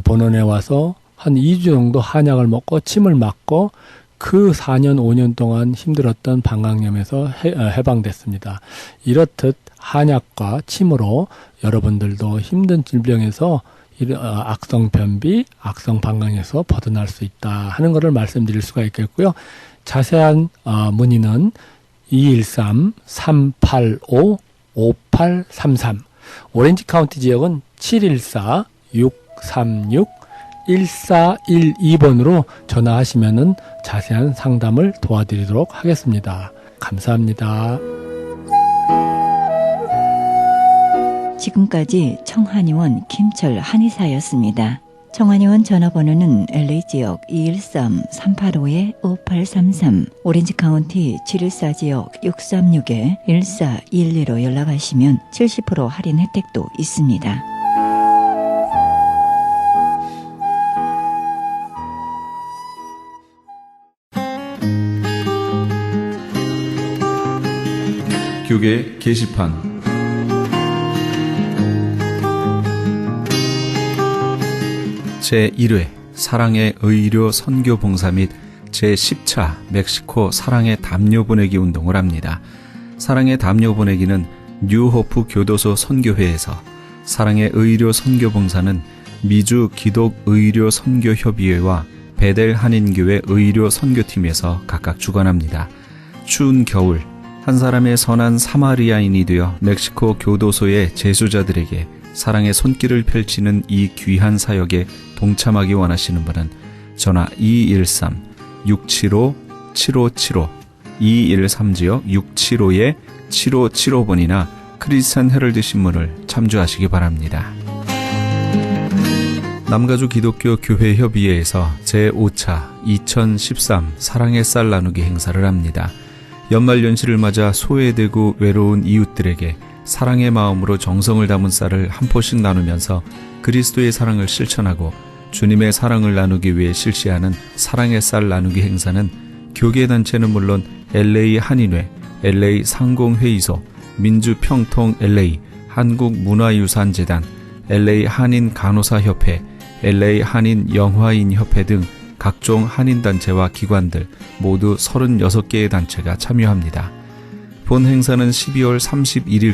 Speaker 7: 본원에 와서 한 2주 정도 한약을 먹고 침을 맞고 그 4년 5년 동안 힘들었던 방광염에서 해방됐습니다. 이렇듯 한약과 침으로 여러분들도 힘든 질병에서 악성 변비, 악성 방광에서 벗어날 수 있다 하는 것을 말씀드릴 수가 있겠고요. 자세한 문의는 213-385-5833 오렌지 카운티 지역은 714-636-1412번으로 전화하시면은 자세한 상담을 도와드리도록 하겠습니다. 감사합니다.
Speaker 10: 지금까지 청한의원 김철 한의사였습니다. 청한의원 전화번호는 LA지역 213-385-5833, 오렌지 카운티 714지역 636-1412로 연락하시면 70% 할인 혜택도 있습니다.
Speaker 1: 교계 게시판 제1회 사랑의 의료 선교 봉사 및 제10차 멕시코 사랑의 담요 보내기 운동을 합니다. 사랑의 담요 보내기는 뉴호프 교도소 선교회에서, 사랑의 의료 선교 봉사는 미주 기독 의료 선교 협의회와 베델 한인교회 의료 선교팀에서 각각 주관합니다. 추운 겨울 한 사람의 선한 사마리아인이 되어 멕시코 교도소의 재수자들에게 사랑의 손길을 펼치는 이 귀한 사역에 동참하기 원하시는 분은 전화 213-675-7575 213-675-7575번이나 크리스찬 헤럴드 신문을 참조하시기 바랍니다. 남가주 기독교 교회 협의회에서 제5차 2013 사랑의 쌀 나누기 행사를 합니다. 연말연시를 맞아 소외되고 외로운 이웃들에게 사랑의 마음으로 정성을 담은 쌀을 한 포씩 나누면서 그리스도의 사랑을 실천하고 주님의 사랑을 나누기 위해 실시하는 사랑의 쌀 나누기 행사는 교계단체는 물론 LA 한인회, LA 상공회의소, 민주평통 LA, 한국문화유산재단, LA 한인간호사협회, LA 한인영화인협회 등 각종 한인단체와 기관들 모두 36개의 단체가 참여합니다. 본 행사는 12월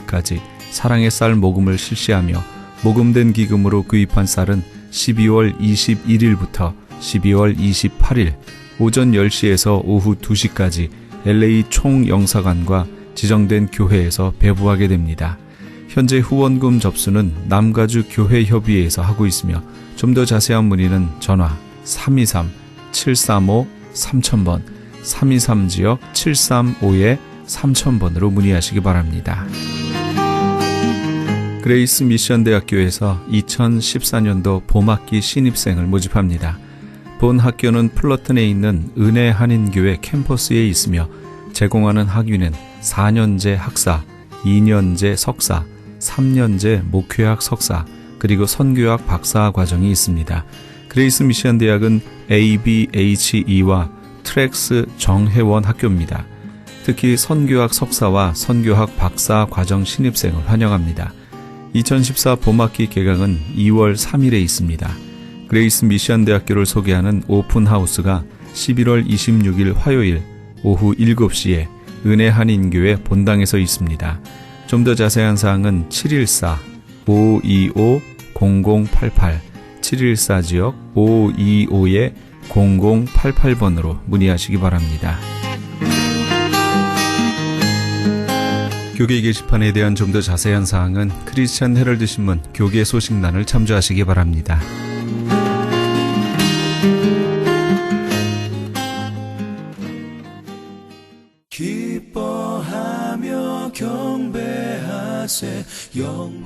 Speaker 1: 31일까지 사랑의 쌀 모금을 실시하며 모금된 기금으로 구입한 쌀은 12월 21일부터 12월 28일 오전 10시에서 오후 2시까지 LA 총영사관과 지정된 교회에서 배부하게 됩니다. 현재 후원금 접수는 남가주 교회협의회에서 하고 있으며 좀 더 자세한 문의는 전화 323-735-3000번, 323지역 735-3000번으로 문의하시기 바랍니다. 그레이스 미션 대학교에서 2014년도 봄학기 신입생을 모집합니다. 본 학교는 플러튼에 있는 은혜 한인교회 캠퍼스에 있으며 제공하는 학위는 4년제 학사, 2년제 석사, 3년제 목회학 석사, 그리고 선교학 박사 과정이 있습니다. 그레이스 미션 대학은 ABHE와 트랙스 정회원 학교입니다. 특히 선교학 석사와 선교학 박사 과정 신입생을 환영합니다. 2014 봄학기 개강은 2월 3일에 있습니다. 그레이스 미션 대학교를 소개하는 오픈하우스가 11월 26일 화요일 오후 7시에 은혜 한인교회 본당에서 있습니다. 좀 더 자세한 사항은 714-525-0088, 714지역 525-0088번으로 문의하시기 바랍니다. 교계 게시판에 대한 좀 더 자세한 사항은 크리스천 헤럴드 신문 교계 소식란을 참조하시기 바랍니다. 기뻐하며 경배하세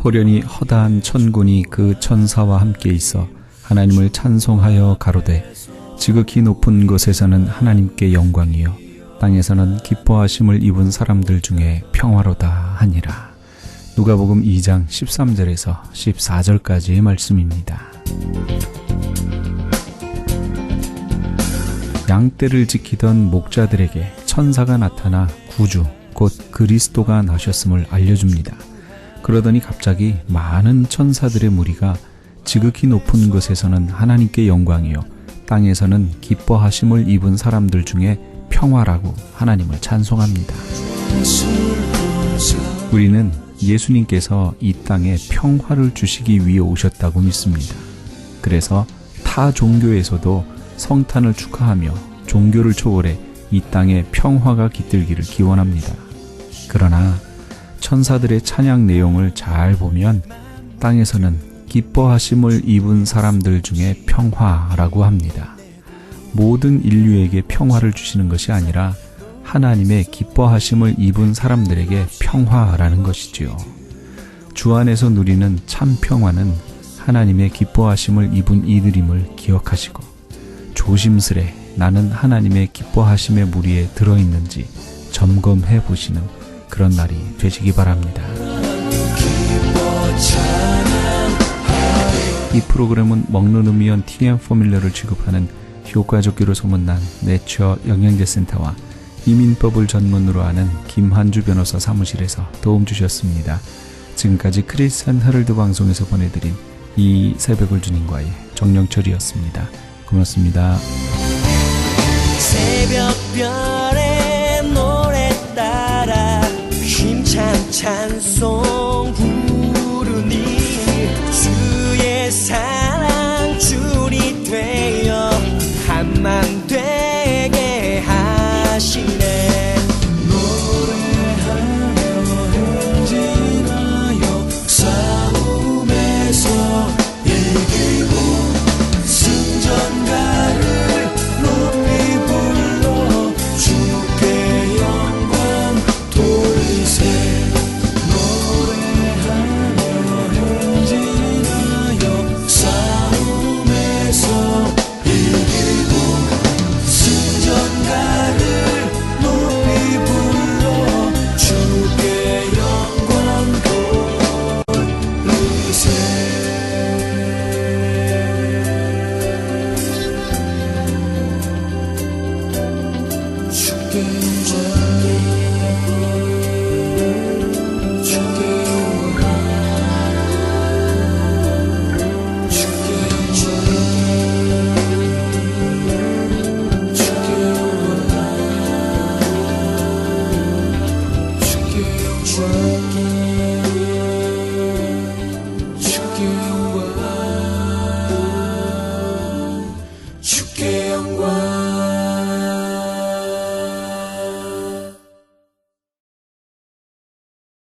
Speaker 1: 호련히 허다한 천군이 그 천사와 함께 있어 하나님을 찬송하여 가로되 지극히 높은 곳에서는 하나님께 영광이요 땅에서는 기뻐하심을 입은 사람들 중에 평화로다 하니라. 누가복음 2장 13절에서 14절까지의 말씀입니다. 양떼를 지키던 목자들에게 천사가 나타나 구주 곧 그리스도가 나셨음을 알려줍니다. 그러더니 갑자기 많은 천사들의 무리가 지극히 높은 곳에서는 하나님께 영광이요 땅에서는 기뻐하심을 입은 사람들 중에 평화라고 하나님을 찬송합니다. 우리는 예수님께서 이 땅에 평화를 주시기 위해 오셨다고 믿습니다. 그래서 타 종교에서도 성탄을 축하하며 종교를 초월해 이 땅에 평화가 깃들기를 기원합니다. 그러나 천사들의 찬양 내용을 잘 보면 땅에서는 기뻐하심을 입은 사람들 중에 평화라고 합니다. 모든 인류에게 평화를 주시는 것이 아니라 하나님의 기뻐하심을 입은 사람들에게 평화라는 것이지요. 주 안에서 누리는 참 평화는 하나님의 기뻐하심을 입은 이들임을 기억하시고 조심스레 나는 하나님의 기뻐하심의 무리에 들어있는지 점검해 보시는 그런 날이 되시기 바랍니다. 이 프로그램은 먹는 음이온 TM 포뮬러를 취급하는 효과적기로 소문난 내처 영양제센터와 이민법을 전문으로 하는 김한주 변호사 사무실에서 도움 주셨습니다. 지금까지 크리스천 헤럴드 방송에서 보내드린 이 새벽을 주님과의 정영철이었습니다. 고맙습니다.
Speaker 11: 새벽별의 노래 따라 힘찬 찬송